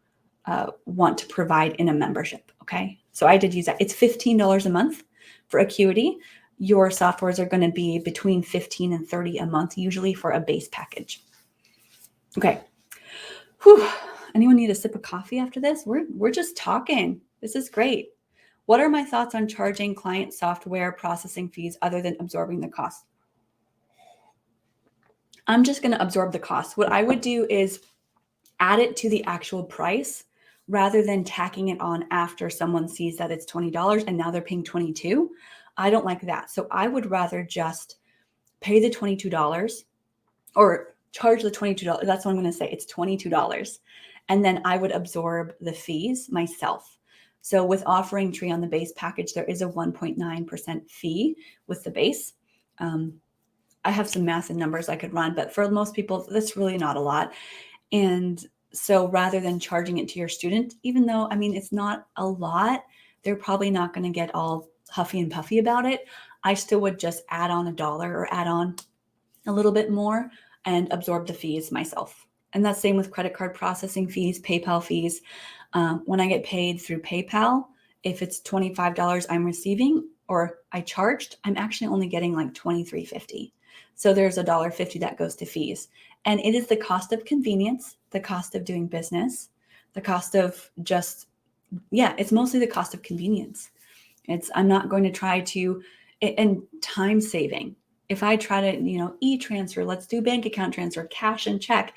provide in a membership. Okay, so I did use that. It's $15 a month for Acuity. Your softwares are going to be between $15 and $30 a month, usually for a base package. Okay. Whew. Anyone need a sip of coffee after this? We're just talking. This is great. What are my thoughts on charging client software processing fees other than absorbing the cost? I'm just going to absorb the cost. What I would do is add it to the actual price rather than tacking it on after someone sees that it's $20 and now they're paying $22. I don't like that. So I would rather just pay the $22 or charge the $22. That's what I'm going to say. It's $22. And then I would absorb the fees myself. So with OfferingTree on the base package, there is a 1.9% fee with the base. I have some math and numbers I could run, but for most people, that's really not a lot. And so rather than charging it to your student, even though, it's not a lot, they're probably not going to get all huffy and puffy about it. I still would just add on $1 or add on a little bit more and absorb the fees myself. And that's same with credit card processing fees, PayPal fees. When I get paid through PayPal, if it's $25 I'm receiving or I charged, I'm actually only getting like $23.50. So there's $1.50 that goes to fees. And it is the cost of convenience, the cost of doing business, the cost of it's mostly the cost of convenience. I'm not going to try to, and time saving. If I try to, e-transfer, let's do bank account transfer, cash and check,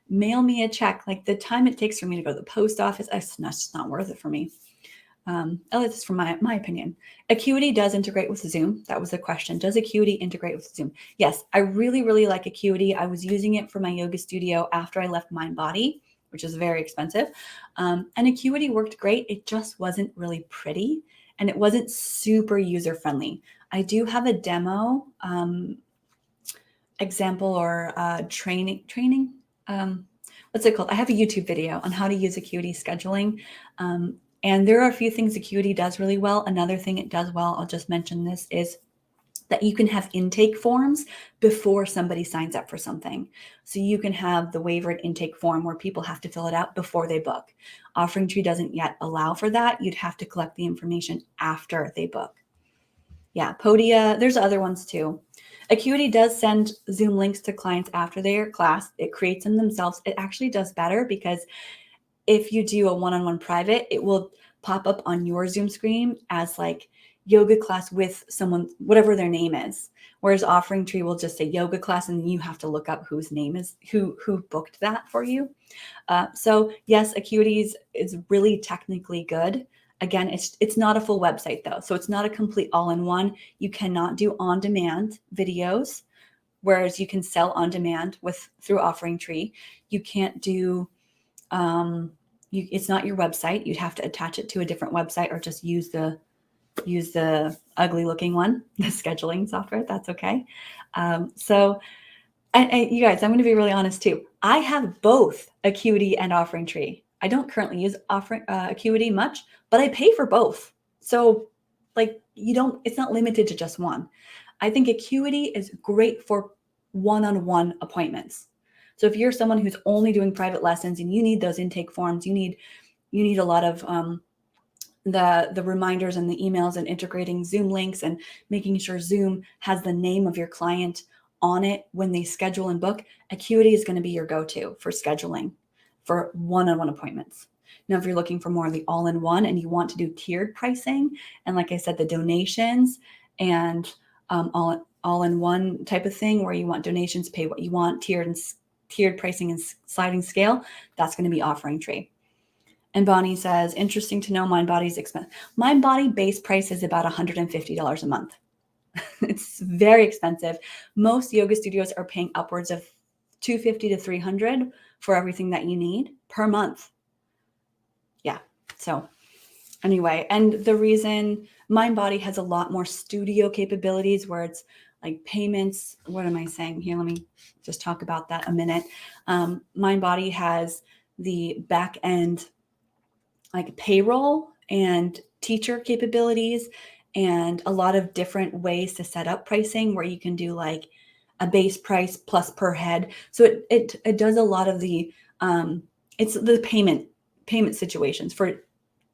mail me a check, like the time it takes for me to go to the post office, it's just not worth it for me. That's from my opinion. Acuity does integrate with Zoom. That was the question. Does Acuity integrate with Zoom? Yes, I really, really like Acuity. I was using it for my yoga studio after I left MindBody, which is very expensive. And Acuity worked great. It just wasn't really pretty and it wasn't super user-friendly. I do have a demo example or training. What's it called? I have a YouTube video on how to use Acuity scheduling. And there are a few things Acuity does really well. Another thing it does well, I'll just mention this, is that you can have intake forms before somebody signs up for something. So you can have the waiver and intake form where people have to fill it out before they book. OfferingTree doesn't yet allow for that. You'd have to collect the information after they book. Yeah, Podia, there's other ones too. Acuity does send Zoom links to clients after their class. It creates them themselves. It actually does better because if you do a one-on-one private, it will pop up on your Zoom screen as like yoga class with someone, whatever their name is. Whereas OfferingTree will just say yoga class and you have to look up whose name is, who booked that for you. So yes, Acuity is really technically good. Again, it's not a full website though. So it's not a complete all-in-one. You cannot do on-demand videos, whereas you can sell on demand through OfferingTree. You can't do it's not your website. You'd have to attach it to a different website or just use the ugly looking one, the scheduling software. That's okay. So And you guys, I'm going to be really honest too. I have both Acuity and Offering Tree. I don't currently use Acuity much, but I pay for both. So like it's not limited to just one. I think Acuity is great for one-on-one appointments. So if you're someone who's only doing private lessons and you need those intake forms, you need a lot of the reminders and the emails and integrating Zoom links and making sure Zoom has the name of your client on it when they schedule and book, Acuity is going to be your go-to for scheduling for one-on-one appointments. Now, if you're looking for more of the all-in-one and you want to do tiered pricing, and like I said, the donations and all-in-one type of thing where you want donations, pay what you want, tiered pricing and sliding scale, that's going to be Offering Tree. And Bonnie says, interesting to know MindBody's expense. MindBody base price is about $150 a month. It's very expensive. Most yoga studios are paying upwards of $250 to $300 for everything that you need per month. Yeah. So anyway, and the reason MindBody has a lot more studio capabilities where it's like payments. What am I saying here? Let me just talk about that a minute. MindBody has the back end like payroll and teacher capabilities and a lot of different ways to set up pricing where you can do like a base price plus per head. So it does a lot of the it's the payment situations for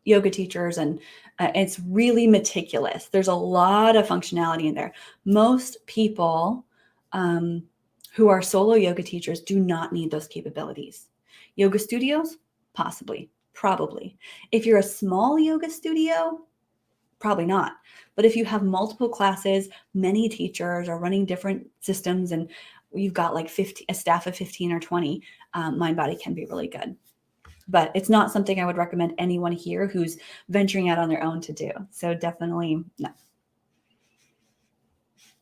yoga teachers, and it's really meticulous. There's a lot of functionality in there. Most people who are solo yoga teachers do not need those capabilities. Yoga studios, possibly. Probably. If you're a small yoga studio, probably not. But if you have multiple classes, many teachers are running different systems, and you've got like a staff of 15 or 20, MindBody can be really good. But it's not something I would recommend anyone here who's venturing out on their own to do. So definitely no.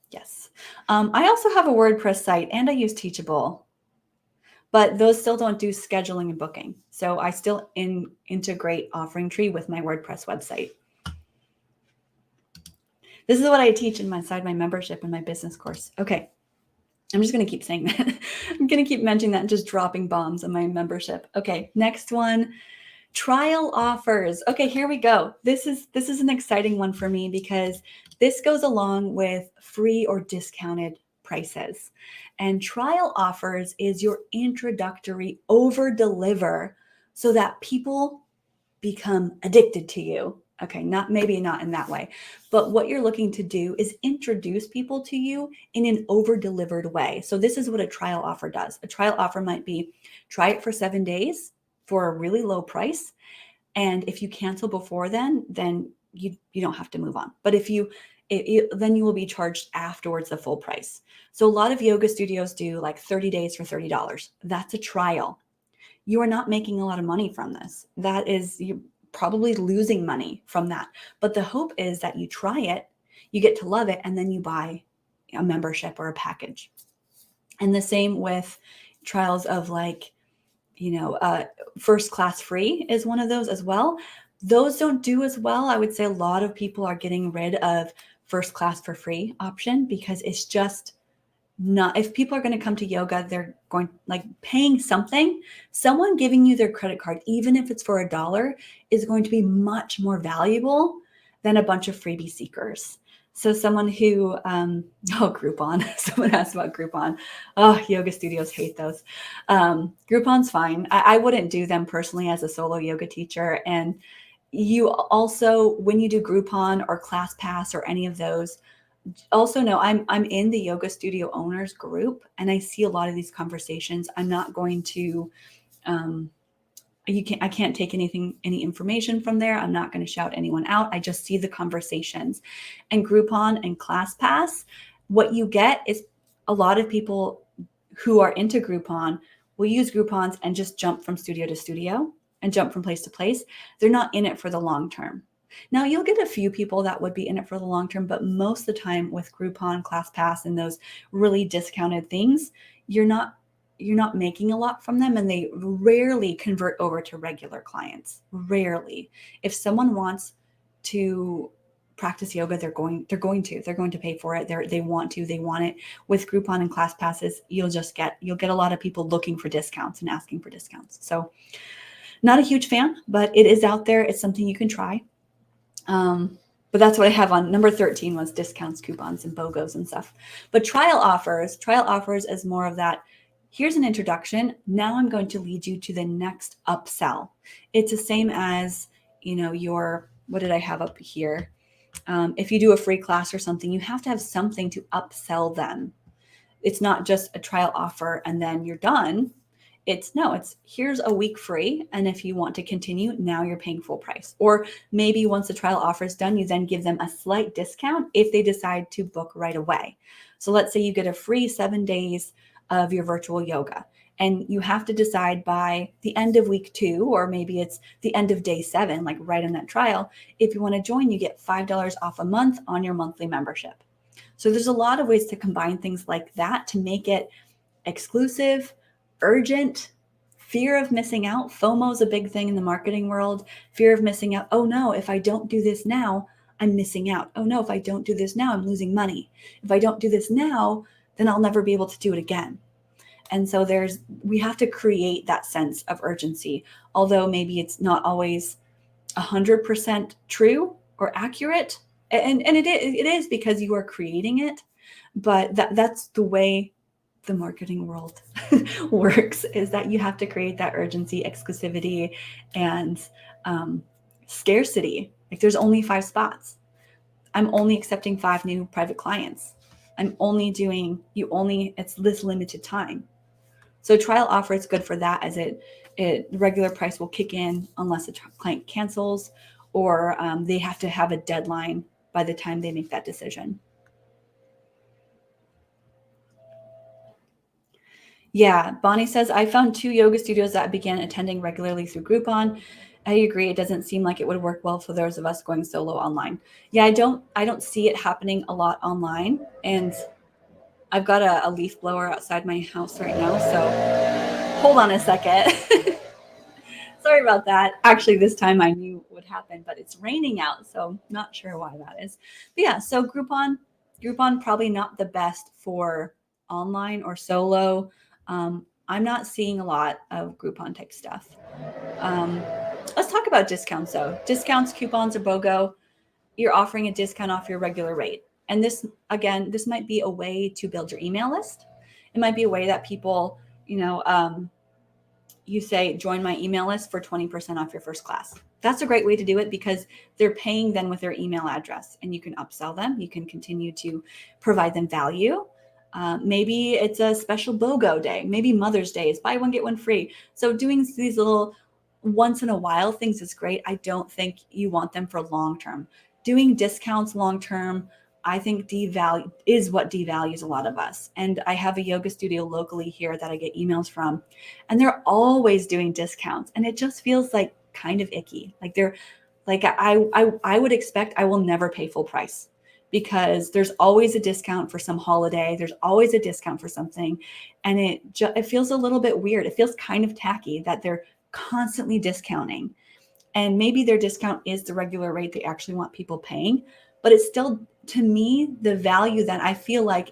Yes. I also have a WordPress site and I use Teachable. But those still don't do scheduling and booking. So I still integrate Offering Tree with my WordPress website. This is what I teach inside my membership and my business course. Okay. I'm just going to keep saying that. I'm going to keep mentioning that and just dropping bombs on my membership. Okay. Next one, trial offers. Okay, here we go. This is an exciting one for me because this goes along with free or discounted prices. And trial offers is your introductory over deliver so that people become addicted to you. Okay, maybe not in that way, but what you're looking to do is introduce people to you in an over delivered way. So this is what a trial offer does. A trial offer might be try it for 7 days for a really low price. And if you cancel before then you don't have to move on. But if then you will be charged afterwards the full price. So a lot of yoga studios do like 30 days for $30. That's a trial. You are not making a lot of money from this. That is, you're probably losing money from that. But the hope is that you try it, you get to love it, and then you buy a membership or a package. And the same with trials of like, first class free is one of those as well. Those don't do as well. I would say a lot of people are getting rid of first class for free option because it's just not, if people are going to come to yoga, they're going like paying something, someone giving you their credit card, even if it's for $1, is going to be much more valuable than a bunch of freebie seekers. So someone who, Groupon, someone asked about Groupon. Oh, yoga studios hate those. Groupon's fine. I wouldn't do them personally as a solo yoga teacher. And you also, when you do Groupon or ClassPass or any of those, also know I'm in the yoga studio owners group and I see a lot of these conversations. I'm not going to, I can't take any information from there. I'm not going to shout anyone out. I just see the conversations. And Groupon and ClassPass, what you get is a lot of people who are into Groupon will use Groupons and just jump from studio to studio and jump from place to place. They're not in it for the long term. Now you'll get a few people that would be in it for the long term, but most of the time with Groupon, ClassPass, and those really discounted things, you're not making a lot from them, and they rarely convert over to regular clients. Rarely. If someone wants to practice yoga, they're going to pay for it. They want it. With Groupon and ClassPasses, you'll get a lot of people looking for discounts and asking for discounts. So not a huge fan, but it is out there. It's something you can try. But that's what I have on number 13 was discounts, coupons, and BOGOs and stuff. But trial offers is more of that. Here's an introduction. Now I'm going to lead you to the next upsell. It's the same as, what did I have up here? If you do a free class or something, you have to have something to upsell them. It's not just a trial offer and then you're done. It's here's a week free. And if you want to continue, now you're paying full price. Or maybe once the trial offer is done, you then give them a slight discount if they decide to book right away. So let's say you get a free 7 days of your virtual yoga and you have to decide by the end of week 2, or maybe it's the end of day 7, like right in that trial. If you want to join, you get $5 off a month on your monthly membership. So there's a lot of ways to combine things like that to make it exclusive, urgent, fear of missing out. FOMO is a big thing in the marketing world. Fear of missing out. Oh no, if I don't do this now, I'm missing out. Oh no, if I don't do this now, I'm losing money. If I don't do this now, then I'll never be able to do it again. And so we have to create that sense of urgency, although maybe it's not always 100% true or accurate. And it is because you are creating it, but that's the way the marketing world works, is that you have to create that urgency, exclusivity, and scarcity. Like there's only 5 spots. I'm only accepting 5 new private clients. It's this limited time. So trial offer is good for that, as it regular price will kick in unless a client cancels or they have to have a deadline by the time they make that decision. Yeah, Bonnie says, I found 2 yoga studios that I began attending regularly through Groupon. I agree. It doesn't seem like it would work well for those of us going solo online. Yeah, I don't see it happening a lot online. And I've got a leaf blower outside my house right now. So hold on a second. Sorry about that. Actually, this time I knew what would happen, but it's raining out. So not sure why that is. But yeah, so Groupon probably not the best for online or solo. I'm not seeing a lot of Groupon type stuff. Let's talk about discounts though. Discounts, coupons, or BOGO. You're offering a discount off your regular rate. And this might be a way to build your email list. It might be a way that people, you say, join my email list for 20% off your first class. That's a great way to do it because they're paying then with their email address, and you can upsell them. You can continue to provide them value. Maybe it's a special BOGO day. Maybe Mother's Day is buy one, get one free. So doing these little once in a while things is great. I don't think you want them for long-term. Doing discounts long-term, I think is what devalues a lot of us. And I have a yoga studio locally here that I get emails from, and they're always doing discounts. And it just feels like kind of icky. Like I would expect I will never pay full price because there's always a discount for some holiday. There's always a discount for something. And it feels a little bit weird. It feels kind of tacky that they're constantly discounting. And maybe their discount is the regular rate they actually want people paying, but it's still, to me, the value that I feel like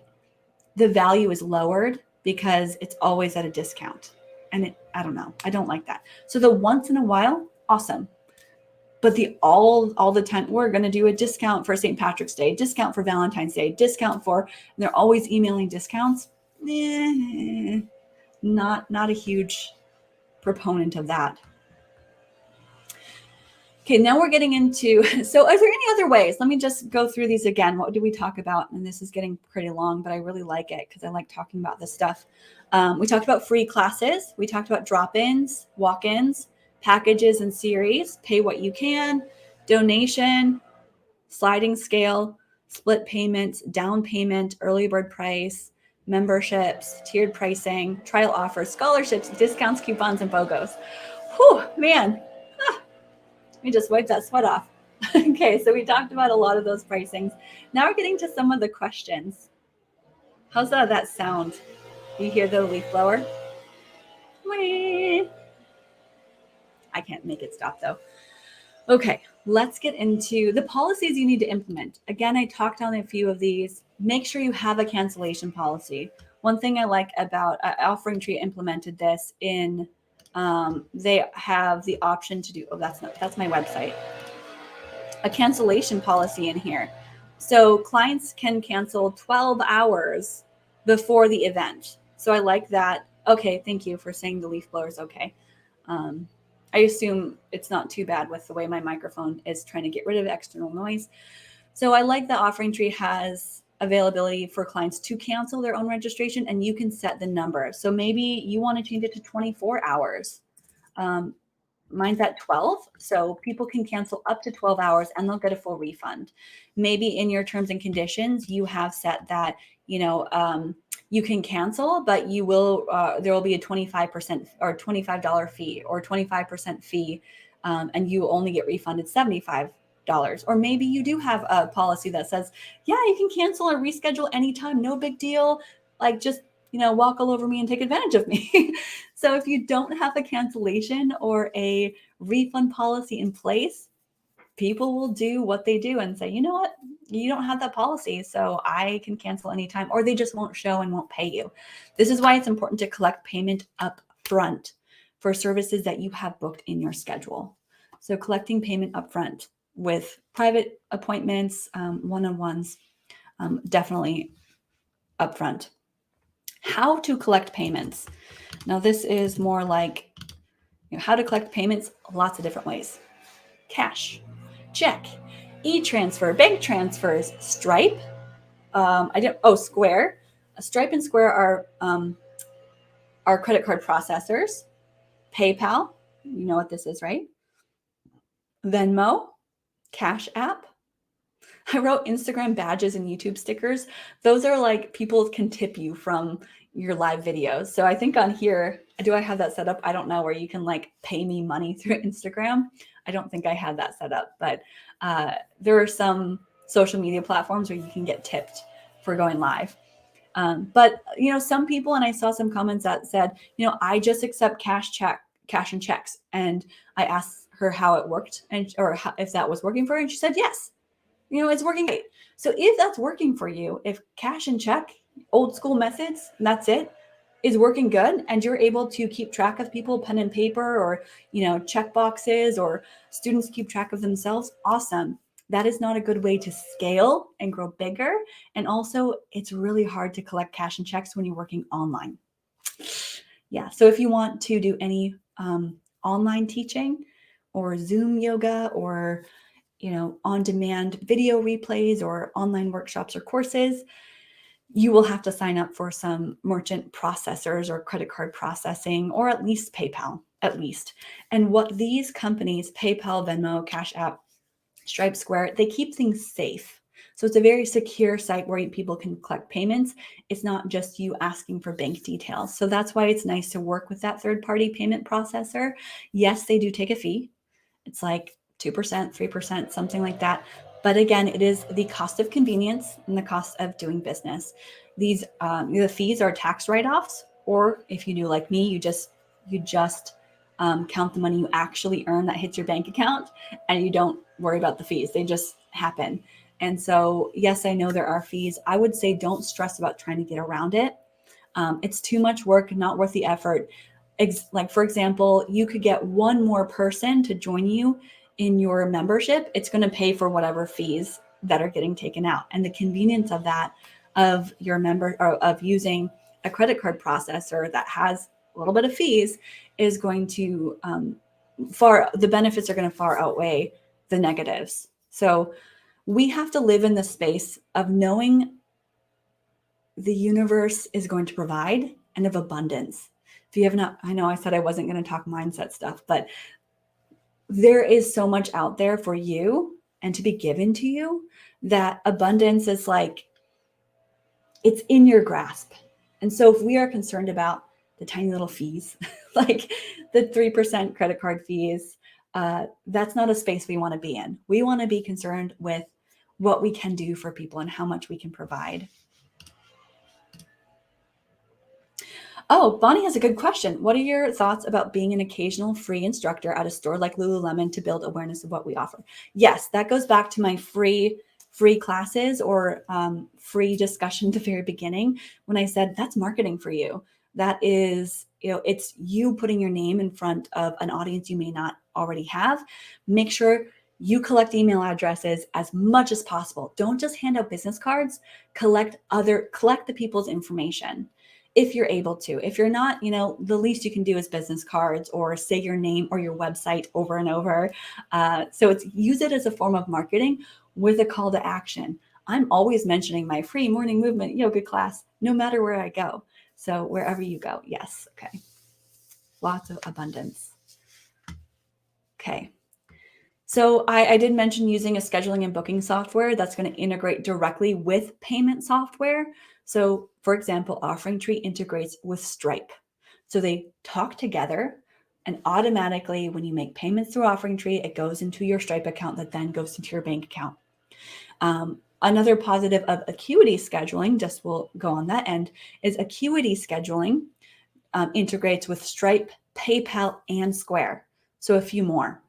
the value is lowered because it's always at a discount. And I don't know. I don't like that. So the once in a while, awesome. But the all the time, we're going to do a discount for St. Patrick's Day, discount for Valentine's Day, discount for, and they're always emailing discounts. Not a huge proponent of that. Okay, now we're getting into, so are there any other ways? Let me just go through these again. What did we talk about? And this is getting pretty long, but I really like it because I like talking about this stuff. We talked about free classes. We talked about drop-ins, walk-ins, packages and series, pay what you can, donation, sliding scale, split payments, down payment, early bird price, memberships, tiered pricing, trial offers, scholarships, discounts, coupons, and BOGOs. Whew, man. Let me just wipe that sweat off. Okay, so we talked about a lot of those pricings. Now we're getting to some of the questions. How's that sound? You hear the leaf blower? Whee! I can't make it stop though. Okay, let's get into the policies you need to implement. Again, I talked on a few of these. Make sure you have a cancellation policy. One thing I like about Offering Tree implemented this in, they have the option to do, that's my website, a cancellation policy in here. So clients can cancel 12 hours before the event. So I like that. Okay, thank you for saying the leaf blower is okay. I assume it's not too bad with the way my microphone is trying to get rid of external noise. So I like that Offering Tree has availability for clients to cancel their own registration, and you can set the number. So maybe you want to change it to 24 hours. Mine's at 12, so people can cancel up to 12 hours and they'll get a full refund. Maybe in your terms and conditions, you have set that, you can cancel, but you will, there will be a 25% or $25 fee or 25% fee, and you only get refunded $75. Or maybe you do have a policy that says, yeah, you can cancel or reschedule anytime, no big deal. Like just, walk all over me and take advantage of me. So if you don't have a cancellation or a refund policy in place, people will do what they do and say, you know what, you don't have that policy, so I can cancel anytime, or they just won't show and won't pay you. This is why it's important to collect payment up front for services that you have booked in your schedule. So collecting payment up front with private appointments, one-on-ones, definitely upfront. How to collect payments. Now this is more like how to collect payments, lots of different ways. Cash, check, e-transfer, bank transfers, Stripe. Square. Stripe and Square are credit card processors. PayPal, you know what this is, right? Venmo, Cash App. I wrote Instagram badges and YouTube stickers. Those are like people can tip you from your live videos. So I think on here, do I have that set up? I don't know, where you can like pay me money through Instagram. I don't think I had that set up, but there are some social media platforms where you can get tipped for going live. But some people, and I saw some comments that said, I just accept cash and checks. And I asked her how it worked if that was working for her. And she said, yes, it's working great. So if that's working for you, if cash and check, old school methods, and that's it, is working good, and you're able to keep track of people, pen and paper, or, check boxes, or students keep track of themselves, awesome. That is not a good way to scale and grow bigger. And also, it's really hard to collect cash and checks when you're working online. Yeah, so if you want to do any online teaching or Zoom yoga or on-demand video replays or online workshops or courses, you will have to sign up for some merchant processors or credit card processing, or at least PayPal, at least. And what these companies, PayPal, Venmo, Cash App, Stripe, Square, they keep things safe. So it's a very secure site where people can collect payments. It's not just you asking for bank details. So that's why it's nice to work with that third-party payment processor. Yes, they do take a fee. It's like 2%, 3%, something like that. But again, it is the cost of convenience and the cost of doing business. These the fees are tax write-offs, or if you do like me, you just count the money you actually earn that hits your bank account, and you don't worry about the fees. They just happen. And so, yes, I know there are fees. I would say don't stress about trying to get around it. It's too much work, not worth the effort. Like, for example, you could get one more person to join you in your membership. It's going to pay for whatever fees that are getting taken out. And the convenience of that, of your member, or of using a credit card processor that has a little bit of fees, is going to the benefits are going to far outweigh the negatives. So we have to live in the space of knowing the universe is going to provide, and of abundance. If you have not, I know I said I wasn't going to talk mindset stuff, but there is so much out there for you and to be given to you, that abundance is like, it's in your grasp. And so if we are concerned about the tiny little fees, like the 3% credit card fees, that's not a space we want to be in. We want to be concerned with what we can do for people and how much we can provide. Oh, Bonnie has a good question. What are your thoughts about being an occasional free instructor at a store like Lululemon to build awareness of what we offer? Yes, that goes back to my free classes or free discussion at the very beginning when I said that's marketing for you. That is, it's you putting your name in front of an audience you may not already have. Make sure you collect email addresses as much as possible. Don't just hand out business cards. Collect the people's information if you're able to. If you're not, the least you can do is business cards or say your name or your website over and over. So it's use it as a form of marketing with a call to action. I'm always mentioning my free morning movement yoga class, no matter where I go. So wherever you go, yes, okay. Lots of abundance. Okay. So I did mention using a scheduling and booking software that's going to integrate directly with payment software. So for example, OfferingTree integrates with Stripe. So they talk together, and automatically when you make payments through OfferingTree, it goes into your Stripe account that then goes into your bank account. Another positive of Acuity scheduling, just will go on that end, is Acuity scheduling integrates with Stripe, PayPal, and Square. So a few more.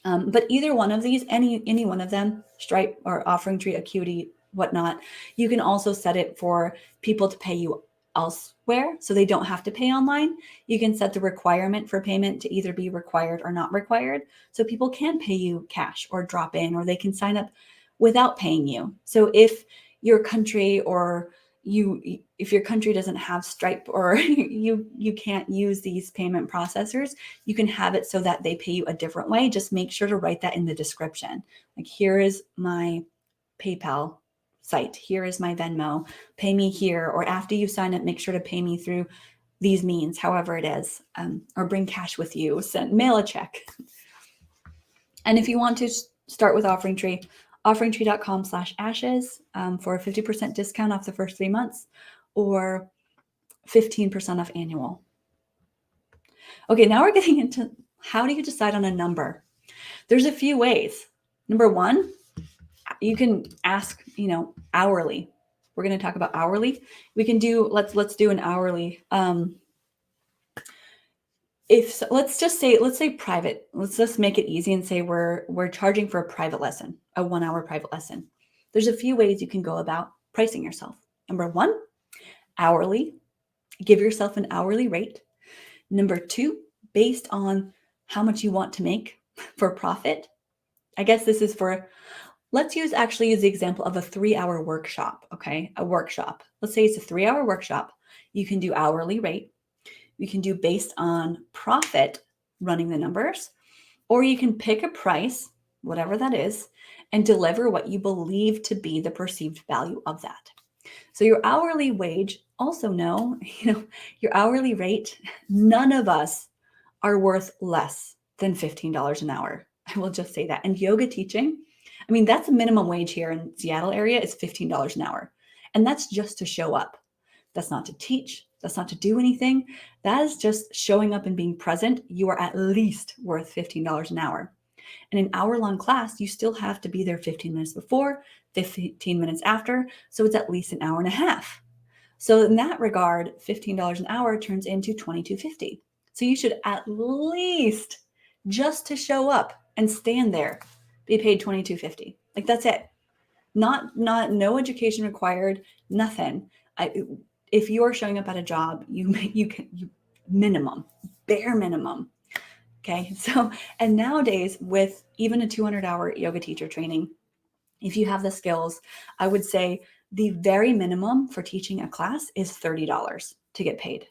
But either one of these, any one of them, Stripe or OfferingTree, Acuity, whatnot, you can also set it for people to pay you elsewhere, so they don't have to pay online. You can set the requirement for payment to either be required or not required, so people can pay you cash or drop in, or they can sign up without paying you. So if your country or if your country doesn't have Stripe or you can't use these payment processors, you can have it so that they pay you a different way. Just make sure to write that in the description. Like, here is my PayPal site. Here is my Venmo. Pay me here. Or after you sign up, make sure to pay me through these means, however it is, or bring cash with you, mail a check. And if you want to start with OfferingTree, offeringtree.com/ashes for a 50% discount off the first 3 months or 15% off annual. Okay, now we're getting into how do you decide on a number? There's a few ways. Number one, you can ask, hourly. We're going to talk about hourly. We can do, let's do an hourly. Let's say private. Let's just make it easy and say we're charging for a private lesson, a 1 hour private lesson. There's a few ways you can go about pricing yourself. Number one, hourly. Give yourself an hourly rate. Number two, based on how much you want to make for profit. I guess this is let's actually use the example of a 3-hour workshop. Okay. A workshop. Let's say it's a 3-hour workshop. You can do hourly rate. You can do based on profit, running the numbers, or you can pick a price, whatever that is, and deliver what you believe to be the perceived value of that. So your hourly wage, also know, your hourly rate, none of us are worth less than $15 an hour. I will just say that. And yoga teaching, that's a minimum wage here in Seattle area is $15 an hour. And that's just to show up. That's not to teach. That's not to do anything. That is just showing up and being present. You are at least worth $15 an hour. And an hour-long class, you still have to be there 15 minutes before, 15 minutes after. So it's at least an hour and a half. So in that regard, $15 an hour turns into $22.50. So you should at least, just to show up and stand there, be paid $22.50. Like, that's it. No education required, nothing. If you are showing up at a job, you minimum, bare minimum. Okay. So, and nowadays with even a 200-hour yoga teacher training, if you have the skills, I would say the very minimum for teaching a class is $30 to get paid.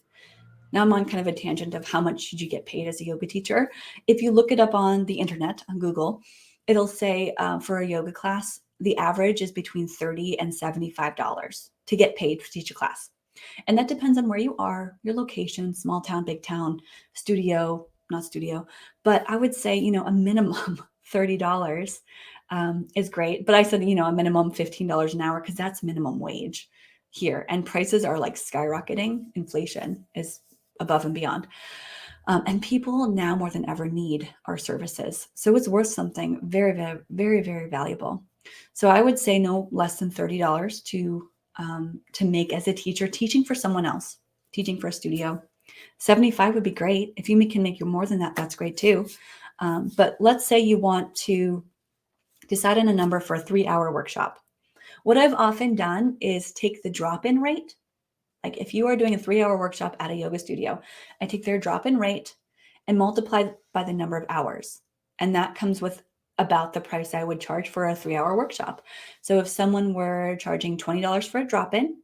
Now I'm on kind of a tangent of how much should you get paid as a yoga teacher. If you look it up on the internet, on Google, it'll say for a yoga class, the average is between $30 and $75 to get paid to teach a class. And that depends on where you are, your location, small town, big town, studio, not studio. But I would say, a minimum $30 is great. But I said, a minimum $15 an hour because that's minimum wage here. And prices are like skyrocketing. Inflation is above and beyond. And people now more than ever need our services. So it's worth something very, very, very, very valuable. So I would say no less than $30 to make as a teacher teaching for someone else. teaching for a studio. 75 would be great. If you can make more than that, that's great too. But let's say you want to decide on a number for a 3-hour workshop. What I've often done is take the drop-in rate. Like if you are doing a 3-hour workshop at a yoga studio, I take their drop-in rate and multiply by the number of hours. And that comes with about the price I would charge for a 3-hour workshop. So if someone were charging $20 for a drop-in,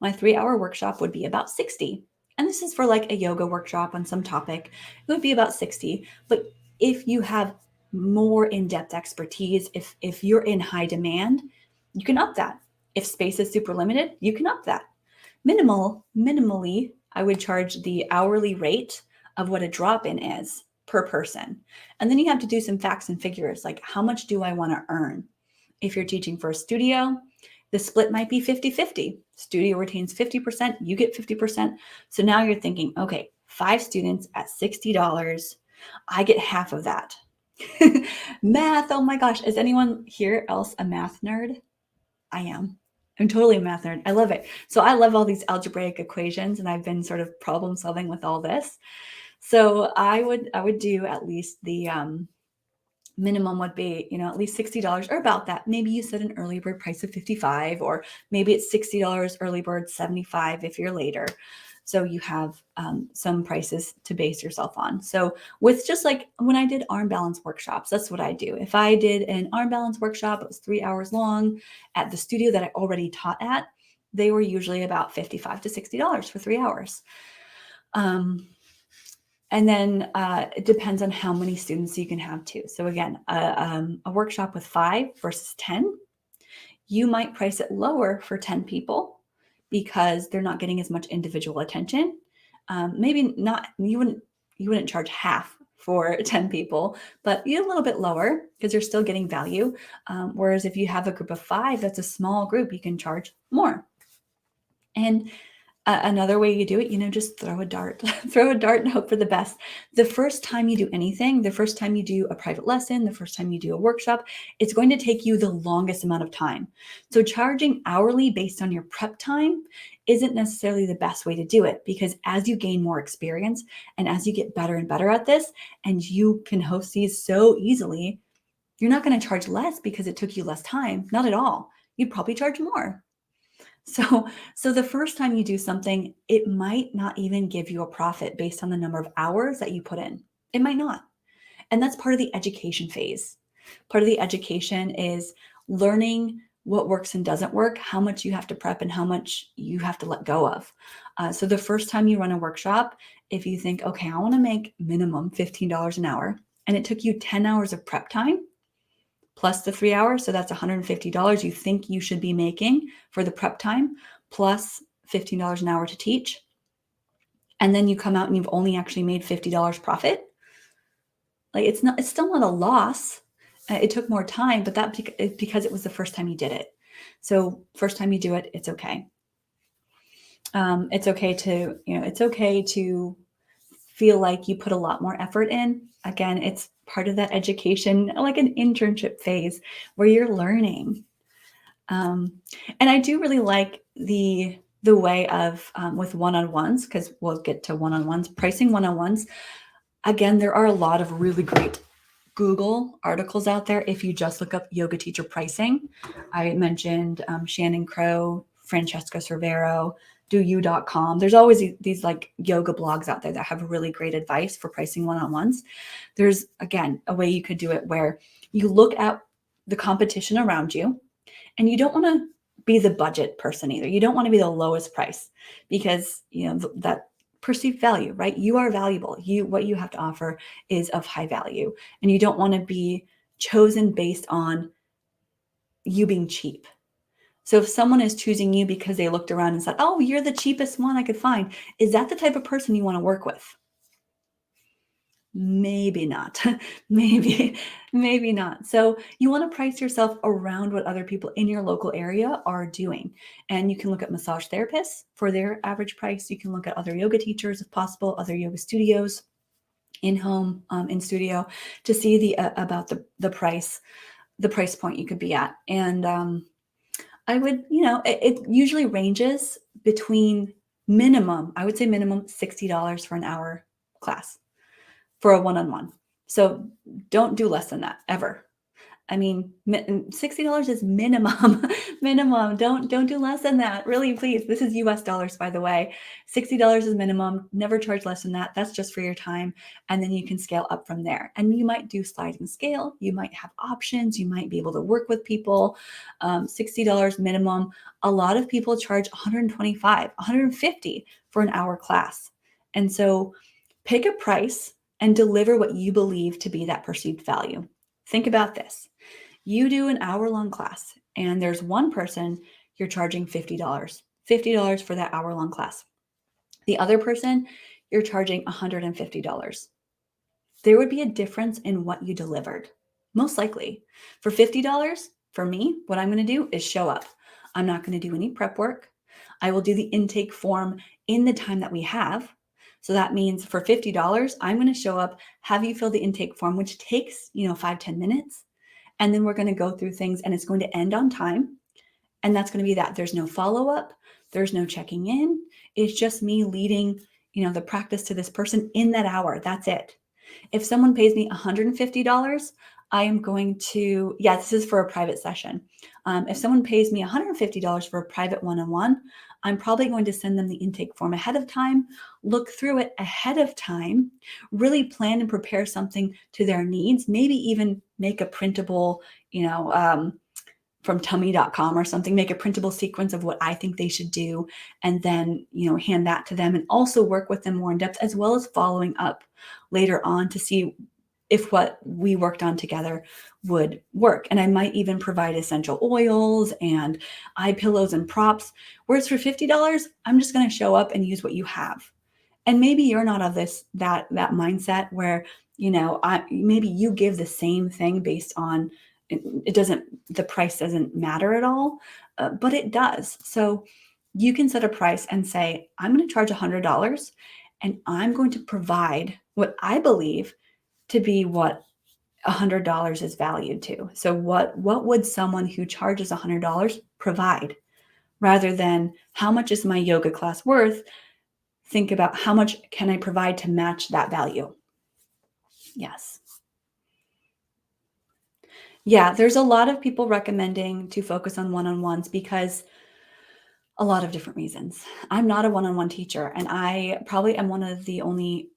my 3-hour workshop would be about 60. And this is for like a yoga workshop on some topic. It would be about 60. But if you have more in-depth expertise, if you're in high demand, you can up that. If space is super limited, you can up that. Minimally, I would charge the hourly rate of what a drop-in is per person. And then you have to do some facts and figures, like how much do I want to earn? If you're teaching for a studio, the split might be 50-50. Studio retains 50%, you get 50%. So now you're thinking, okay, 5 students at $60, I get half of that. Math, oh my gosh, is anyone here else a math nerd? I am. I'm totally a math nerd. I love it. So I love all these algebraic equations, and I've been sort of problem solving with all this. So I would do at least the minimum would be, at least $60 or about that. Maybe you set an early bird price of $55, or maybe it's $60 early bird, $75 if you're later. So you have some prices to base yourself on. So with just like when I did arm balance workshops, that's what I do. If I did an arm balance workshop, it was 3 hours long at the studio that I already taught at, they were usually about $55 to $60 for 3 hours. And then it depends on how many students you can have too. So again, a workshop with 5 versus 10, you might price it lower for 10 people because they're not getting as much individual attention. Maybe not, you wouldn't charge half for 10 people, but you're a little bit lower because you're still getting value. Whereas if you have a group of 5, that's a small group, you can charge more. And another way you do it, just throw a dart, throw a dart and hope for the best. The first time you do anything, the first time you do a private lesson, the first time you do a workshop, it's going to take you the longest amount of time. So charging hourly based on your prep time isn't necessarily the best way to do it, because as you gain more experience and as you get better and better at this, and you can host these so easily, you're not going to charge less because it took you less time. Not at all. You'd probably charge more. So the first time you do something, it might not even give you a profit based on the number of hours that you put in. It might not. And that's part of the education phase. Part of the education is learning what works and doesn't work, how much you have to prep and how much you have to let go of. So the first time you run a workshop, if you think, okay, I want to make minimum $15 an hour, and it took you 10 hours of prep time, plus the 3 hours, so that's $150 you think you should be making for the prep time, plus $15 an hour to teach. And then you come out and you've only actually made $50 profit. Like it's still not a loss. It took more time, but that's because it was the first time you did it. So first time you do it, it's okay. It's okay to feel like you put a lot more effort in. Again, it's part of that education, like an internship phase where you're learning. And I do really like the way of with one-on-ones, because we'll get to one-on-ones, pricing one-on-ones. Again, there are a lot of really great Google articles out there. If you just look up yoga teacher pricing, I mentioned Shannon Crow, Francesca Cervero, doyou.com. There's always these like yoga blogs out there that have really great advice for pricing one-on-ones. There's, again, a way you could do it where you look at the competition around you, and you don't want to be the budget person either. You don't want to be the lowest price, because that perceived value, right? You are valuable. What you have to offer is of high value, and you don't want to be chosen based on you being cheap. So if someone is choosing you because they looked around and said, oh, you're the cheapest one I could find, is that the type of person you want to work with? Maybe not. maybe not. So you want to price yourself around what other people in your local area are doing. And you can look at massage therapists for their average price. You can look at other yoga teachers, if possible, other yoga studios, in-home, in studio, to see about the price point you could be at. And I would, it usually ranges between minimum, I would say minimum $60 for an hour class for a one-on-one. So don't do less than that ever. I mean, $60 is minimum, minimum. Don't do less than that. Really, please. This is US dollars, by the way. $60 is minimum. Never charge less than that. That's just for your time. And then you can scale up from there. And you might do sliding scale. You might have options. You might be able to work with people. $60 minimum. A lot of people charge $125, $150 for an hour class. And so pick a price and deliver what you believe to be that perceived value. Think about this. You do an hour-long class and there's one person you're charging $50, $50 for that hour-long class. The other person, you're charging $150. There would be a difference in what you delivered, most likely. For $50, for me, what I'm going to do is show up. I'm not going to do any prep work. I will do the intake form in the time that we have. So that means for $50, I'm going to show up, have you fill the intake form, which takes, 5-10 minutes. And then we're going to go through things and it's going to end on time. And that's going to be that. There's no follow-up. There's no checking in. It's just me leading, the practice to this person in that hour. That's it. If someone pays me $150, I am going to, this is for a private session. If someone pays me $150 for a private one-on-one, I'm probably going to send them the intake form ahead of time, look through it ahead of time, really plan and prepare something to their needs, maybe even make a printable, from tummy.com or something, make a printable sequence of what I think they should do, and then, hand that to them and also work with them more in depth, as well as following up later on to see if what we worked on together would work. And I might even provide essential oils and eye pillows and props. Whereas for $50, I'm just going to show up and use what you have. And maybe you're not of that mindset where, maybe you give the same thing based on the price doesn't matter at all, but it does. So you can set a price and say, I'm going to charge $100 and I'm going to provide what I believe to be what $100 is valued to. So what would someone who charges $100 provide, rather than how much is my yoga class worth? Think about how much can I provide to match that value? Yes. Yeah, there's a lot of people recommending to focus on one-on-ones because a lot of different reasons. I'm not a one-on-one teacher, and I probably am one of the only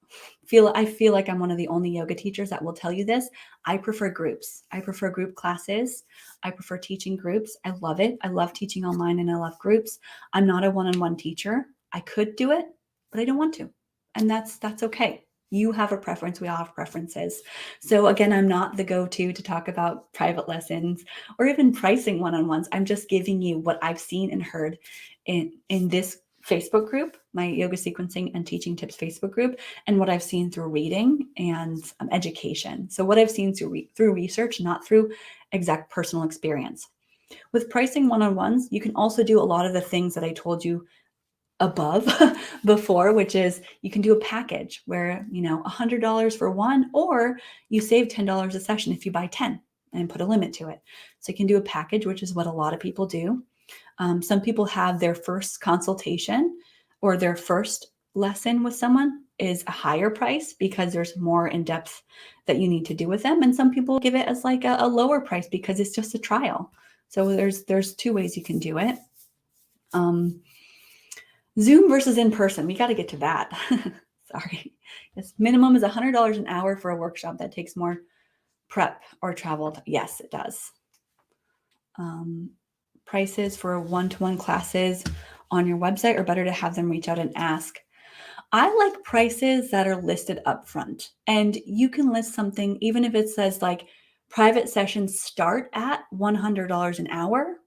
I feel like I'm one of the only yoga teachers that will tell you this. I prefer groups. I prefer group classes. I prefer teaching groups. I love it. I love teaching online and I love groups. I'm not a one-on-one teacher. I could do it, but I don't want to. And that's okay. You have a preference. We all have preferences. So again, I'm not the go-to to talk about private lessons or even pricing one-on-ones. I'm just giving you what I've seen and heard in this Facebook group, my yoga sequencing and teaching tips Facebook group, and what I've seen through reading and education. So what I've seen through research, not through exact personal experience. With pricing one-on-ones, you can also do a lot of the things that I told you above before, which is you can do a package where, $100 for one, or you save $10 a session if you buy 10 and put a limit to it. So you can do a package, which is what a lot of people do. Some people have their first consultation or their first lesson with someone is a higher price because there's more in depth that you need to do with them. And some people give it as like a lower price because it's just a trial. So there's two ways you can do it. Zoom versus in person. We got to get to that. Sorry. Yes, minimum is $100 an hour for a workshop that takes more prep or travel. Yes, it does. Prices for one-to-one classes on your website, or better to have them reach out and ask. I like prices that are listed up front, and you can list something even if it says like private sessions start at $100 an hour.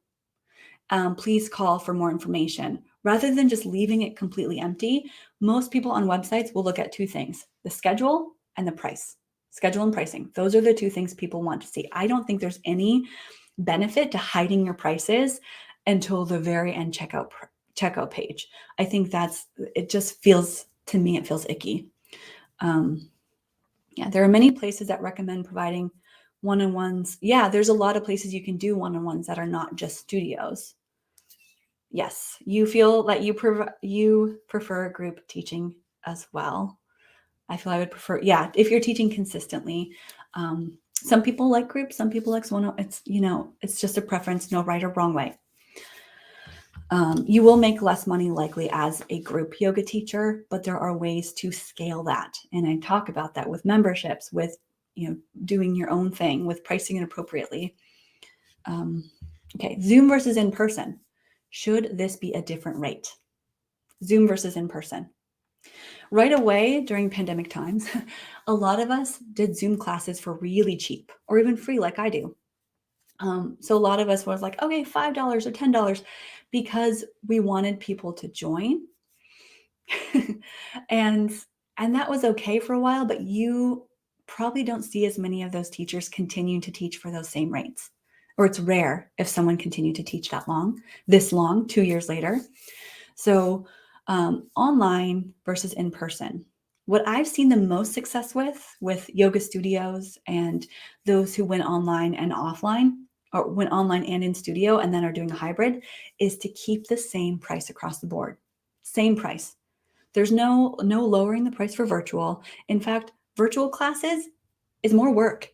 Please call for more information. Rather than just leaving it completely empty, most people on websites will look at two things: the schedule and the price. Schedule and pricing. Those are the two things people want to see. I don't think there's any benefit to hiding your prices until the very end checkout page. I think it just feels, to me, it feels icky. There are many places that recommend providing one-on-ones. Yeah, there's a lot of places you can do one-on-ones that are not just studios. Yes, you feel that you prefer group teaching as well. I feel I would prefer, yeah, if you're teaching consistently. Some people like groups, some people like one. It's, it's just a preference, no right or wrong way. You will make less money likely as a group yoga teacher, but there are ways to scale that. And I talk about that with memberships, with, doing your own thing, with pricing it appropriately. Okay, Zoom versus in person. Should this be a different rate? Zoom versus in person. Right away during pandemic times, a lot of us did Zoom classes for really cheap or even free, like I do. So a lot of us was like, okay, $5 or $10 because we wanted people to join. and and that was okay for a while, but you probably don't see as many of those teachers continue to teach for those same rates. Or it's rare if someone continued to teach this long, 2 years later. So online versus in person. What I've seen the most success with yoga studios and those who went online and offline, or went online and in studio and then are doing a hybrid, is to keep the same price across the board. Same price. There's no lowering the price for virtual. In fact, virtual classes is more work.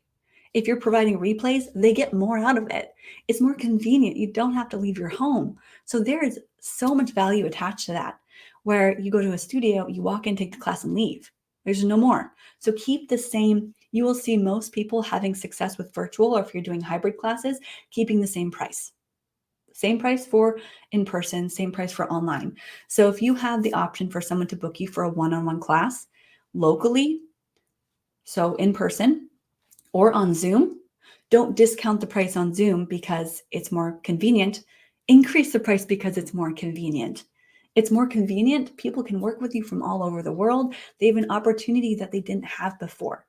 If you're providing replays, they get more out of it. It's more convenient. You don't have to leave your home. So there is so much value attached to that, where you go to a studio, you walk in, take the class, and leave. There's no more. So keep the same. You will see most people having success with virtual, or if you're doing hybrid classes, keeping the same price. Same price for in person, same price for online. So if you have the option for someone to book you for a one-on-one class locally, so in person, or on Zoom, don't discount the price on Zoom because it's more convenient. Increase the price because it's more convenient. It's more convenient. People can work with you from all over the world. They have an opportunity that they didn't have before.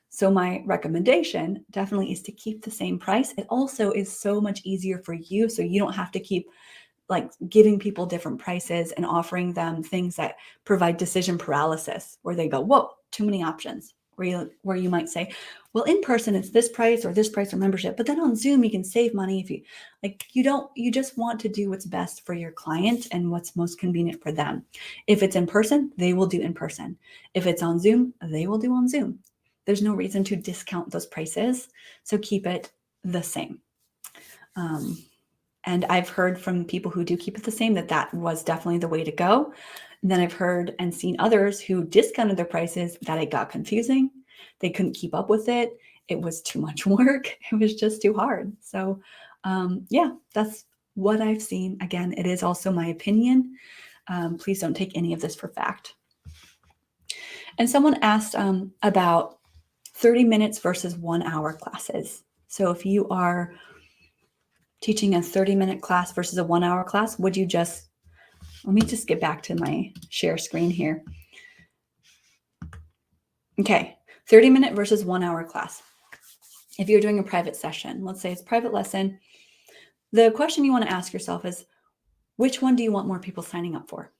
So my recommendation definitely is to keep the same price. It also is so much easier for you, so you don't have to keep like giving people different prices and offering them things that provide decision paralysis, where they go, whoa, too many options. Where you might say, well, in person it's this price or membership, but then on Zoom you can save money. If you just want to do what's best for your client and what's most convenient for them. If it's in person, they will do in person. If it's on Zoom, they will do on Zoom. There's no reason to discount those prices, so keep it the same. And I've heard from people who do keep it the same that was definitely the way to go. And then I've heard and seen others who discounted their prices that it got confusing. They couldn't keep up with it. It was too much work. It was just too hard. So yeah, that's what I've seen. Again, it is also my opinion. Please don't take any of this for fact. And someone asked about 30 minutes versus 1 hour classes. So if you are teaching a 30-minute class versus a 1 hour class, let me just get back to my share screen here. Okay, 30-minute versus 1 hour class. If you're doing a private session, let's say it's private lesson, the question you want to ask yourself is, which one do you want more people signing up for?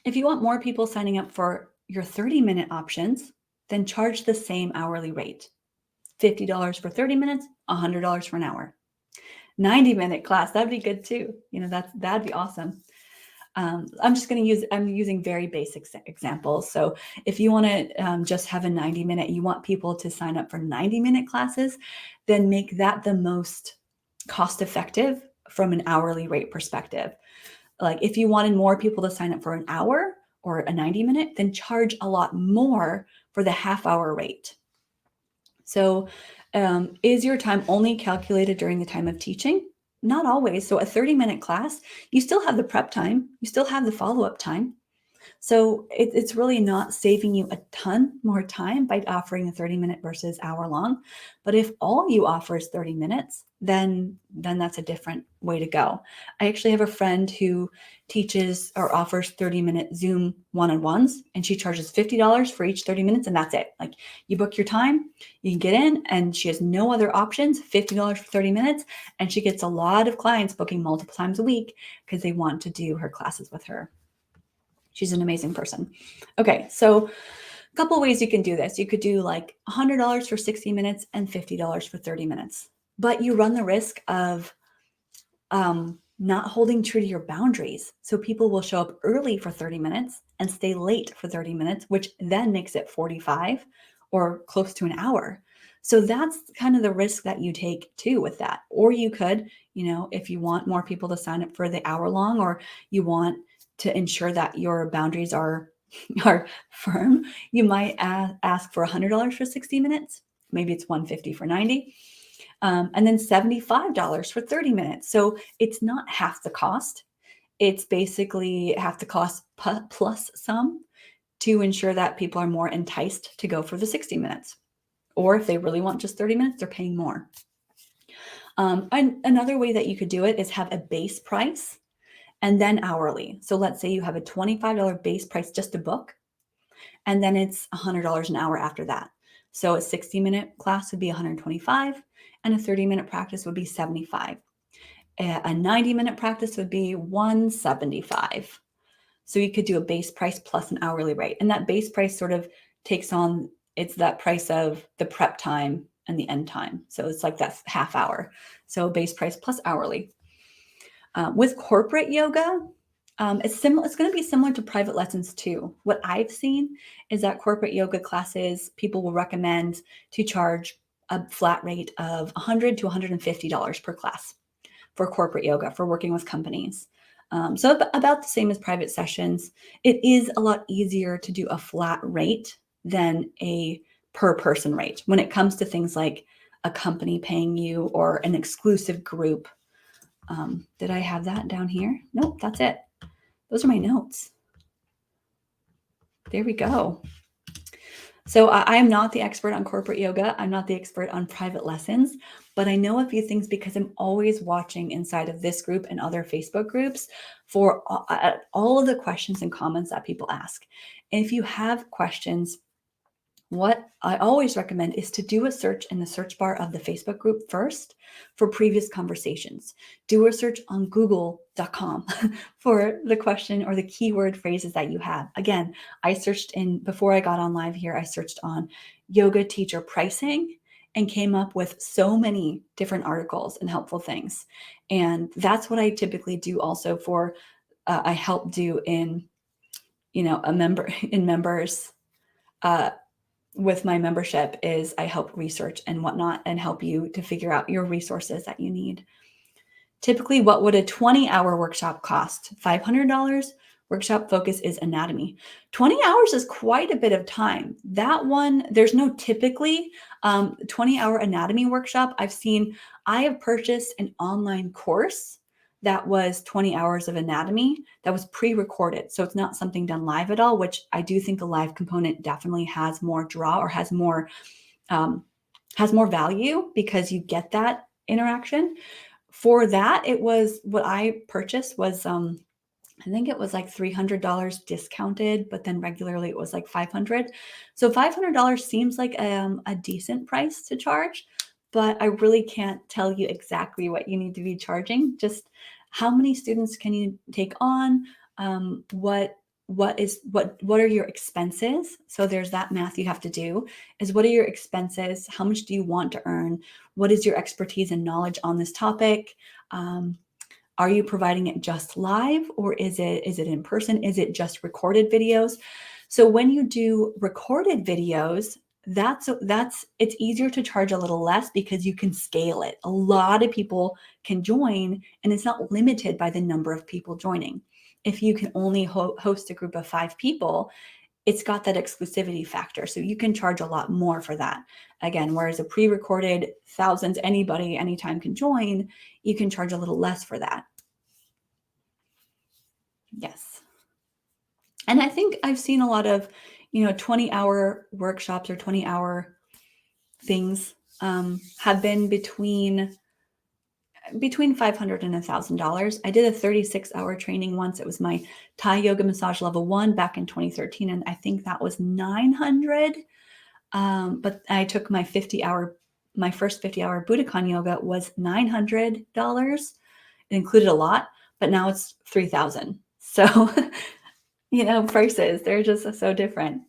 If you want more people signing up for your 30-minute options, then charge the same hourly rate. $50 for 30 minutes, $100 for an hour. 90-minute class, that'd be good too. That'd be awesome. I'm using very basic examples. So if you want to just have a 90-minute, you want people to sign up for 90-minute classes, then make that the most cost effective from an hourly rate perspective. Like if you wanted more people to sign up for an hour or a 90-minute, then charge a lot more for the half-hour rate. So is your time only calculated during the time of teaching? Not always. So a 30-minute class, you still have the prep time, you still have the follow-up time. So it's really not saving you a ton more time by offering a 30-minute versus hour long. But if all you offer is 30 minutes, then that's a different way to go. I actually have a friend who teaches or offers 30-minute Zoom one-on-ones, and she charges $50 for each 30 minutes, and that's it. Like you book your time, you can get in, and she has no other options, $50 for 30 minutes, and she gets a lot of clients booking multiple times a week because they want to do her classes with her. She's an amazing person. Okay, so a couple ways you can do this. You could do like $100 for 60 minutes and $50 for 30 minutes. But you run the risk of not holding true to your boundaries. So people will show up early for 30 minutes and stay late for 30 minutes, which then makes it 45 or close to an hour. So that's kind of the risk that you take too with that. Or you could, if you want more people to sign up for the hour long, or you want to ensure that your boundaries are firm, you might ask for $100 for 60 minutes. Maybe it's $150 for 90. And then $75 for 30 minutes. So it's not half the cost. It's basically half the cost plus some, to ensure that people are more enticed to go for the 60 minutes. Or if they really want just 30 minutes, they're paying more. And another way that you could do it is have a base price and then hourly. So let's say you have a $25 base price just to book, and then it's $100 an hour after that. So a 60-minute class would be $125, and a 30-minute practice would be $75. A 90-minute practice would be $175. So you could do a base price plus an hourly rate. And that base price sort of takes on, it's that price of the prep time and the end time. So it's like that half hour. So base price plus hourly. With corporate yoga, it's going to be similar to private lessons too. What I've seen is that corporate yoga classes, people will recommend to charge a flat rate of $100 to $150 per class for corporate yoga, for working with companies. So about the same as private sessions. It is a lot easier to do a flat rate than a per person rate when it comes to things like a company paying you or an exclusive group. Did I have that down here? Nope, that's it. Those are my notes. There we go. So I am not the expert on corporate yoga. I'm not the expert on private lessons, but I know a few things because I'm always watching inside of this group and other Facebook groups for all of the questions and comments that people ask. And if you have questions, what I always recommend is to do a search in the search bar of the Facebook group first for previous conversations. Do a search on google.com for the question or the keyword phrases that you have. Again, I searched before I got on live here, I searched on yoga teacher pricing and came up with so many different articles and helpful things. And that's what I typically do also for, I help do in, members, with my membership, is I help research and whatnot and help you to figure out your resources that you need. Typically, what would a 20-hour workshop cost? $500. Workshop focus is anatomy. 20 hours is quite a bit of time. That one, there's no typically 20-hour anatomy workshop. I have purchased an online course that was 20 hours of anatomy that was pre-recorded. So it's not something done live at all, which I do think a live component definitely has more draw or has more value because you get that interaction. For that, it was what I purchased was, I think it was like $300 discounted, but then regularly it was like $500. So $500 seems like a decent price to charge, but I really can't tell you exactly what you need to be charging. Just how many students can you take on? What are your expenses? So there's that math you have to do, is what are your expenses? How much do you want to earn? What is your expertise and knowledge on this topic? Are you providing it just live, or is it in person? Is it just recorded videos? So when you do recorded videos, it's easier to charge a little less because you can scale it. A lot of people can join, and it's not limited by the number of people joining. If you can only host a group of 5 people, it's got that exclusivity factor. So you can charge a lot more for that. Again, whereas a pre-recorded, thousands, anybody, anytime can join, you can charge a little less for that. Yes. And I think I've seen a lot of, 20-hour workshops or 20-hour things have been between $500 and $1,000. I did a 36-hour training once. It was my Thai yoga massage level 1 back in 2013. And I think that was $900. But I took my first 50-hour Budokon yoga was $900. It included a lot, but now it's $3,000. So, prices, they're just so different.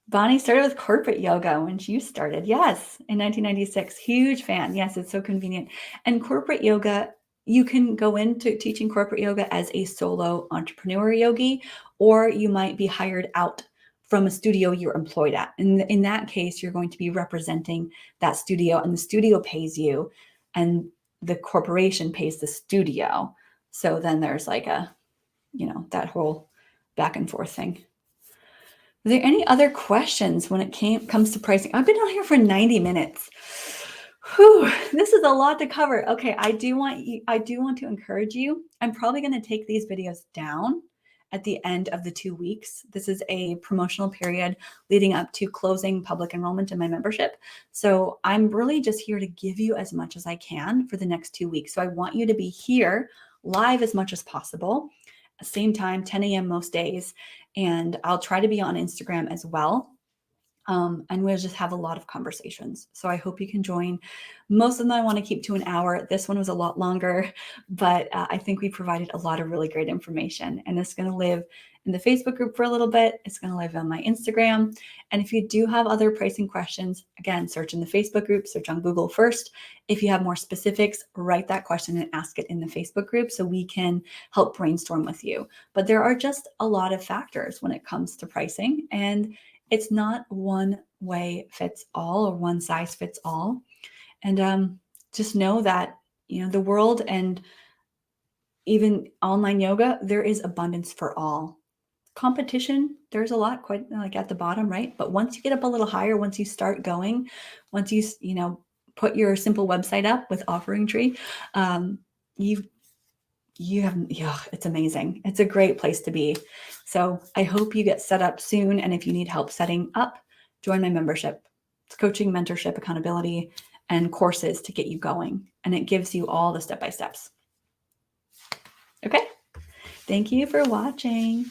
Bonnie started with corporate yoga when you started. Yes, in 1996. Huge fan. Yes, it's so convenient. And corporate yoga, you can go into teaching corporate yoga as a solo entrepreneur yogi, or you might be hired out from a studio you're employed at. In that case, you're going to be representing that studio, and the studio pays you, and the corporation pays the studio. So then there's like that whole back and forth thing. Are there any other questions when it comes to pricing? I've been on here for 90 minutes. Whew, this is a lot to cover. Okay, I do want to encourage you. I'm probably going to take these videos down at the end of the 2 weeks. This is a promotional period leading up to closing public enrollment in my membership. So I'm really just here to give you as much as I can for the next 2 weeks. So I want you to be here live as much as possible. Same time, 10 a.m. most days. And I'll try to be on Instagram as well. And we'll just have a lot of conversations. So I hope you can join. Most of them I want to keep to an hour. This one was a lot longer, but I think we provided a lot of really great information. And it's going to live in the Facebook group for a little bit. It's going to live on my Instagram. And if you do have other pricing questions, again, search in the Facebook group, search on Google first. If you have more specifics, write that question and ask it in the Facebook group so we can help brainstorm with you. But there are just a lot of factors when it comes to pricing, and it's not one way fits all or one size fits all. And just know that, the world and even online yoga, there is abundance for all. Competition, there's a lot quite like at the bottom, right? But once you get up a little higher, once you start going, once you put your simple website up with Offering Tree, you have, yeah, it's amazing. It's a great place to be. So I hope you get set up soon. And if you need help setting up, join my membership. It's coaching, mentorship, accountability, and courses to get you going. And it gives you all the step-by-steps. Okay. Thank you for watching.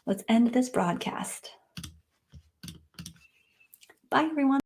Let's end this broadcast. Bye, everyone.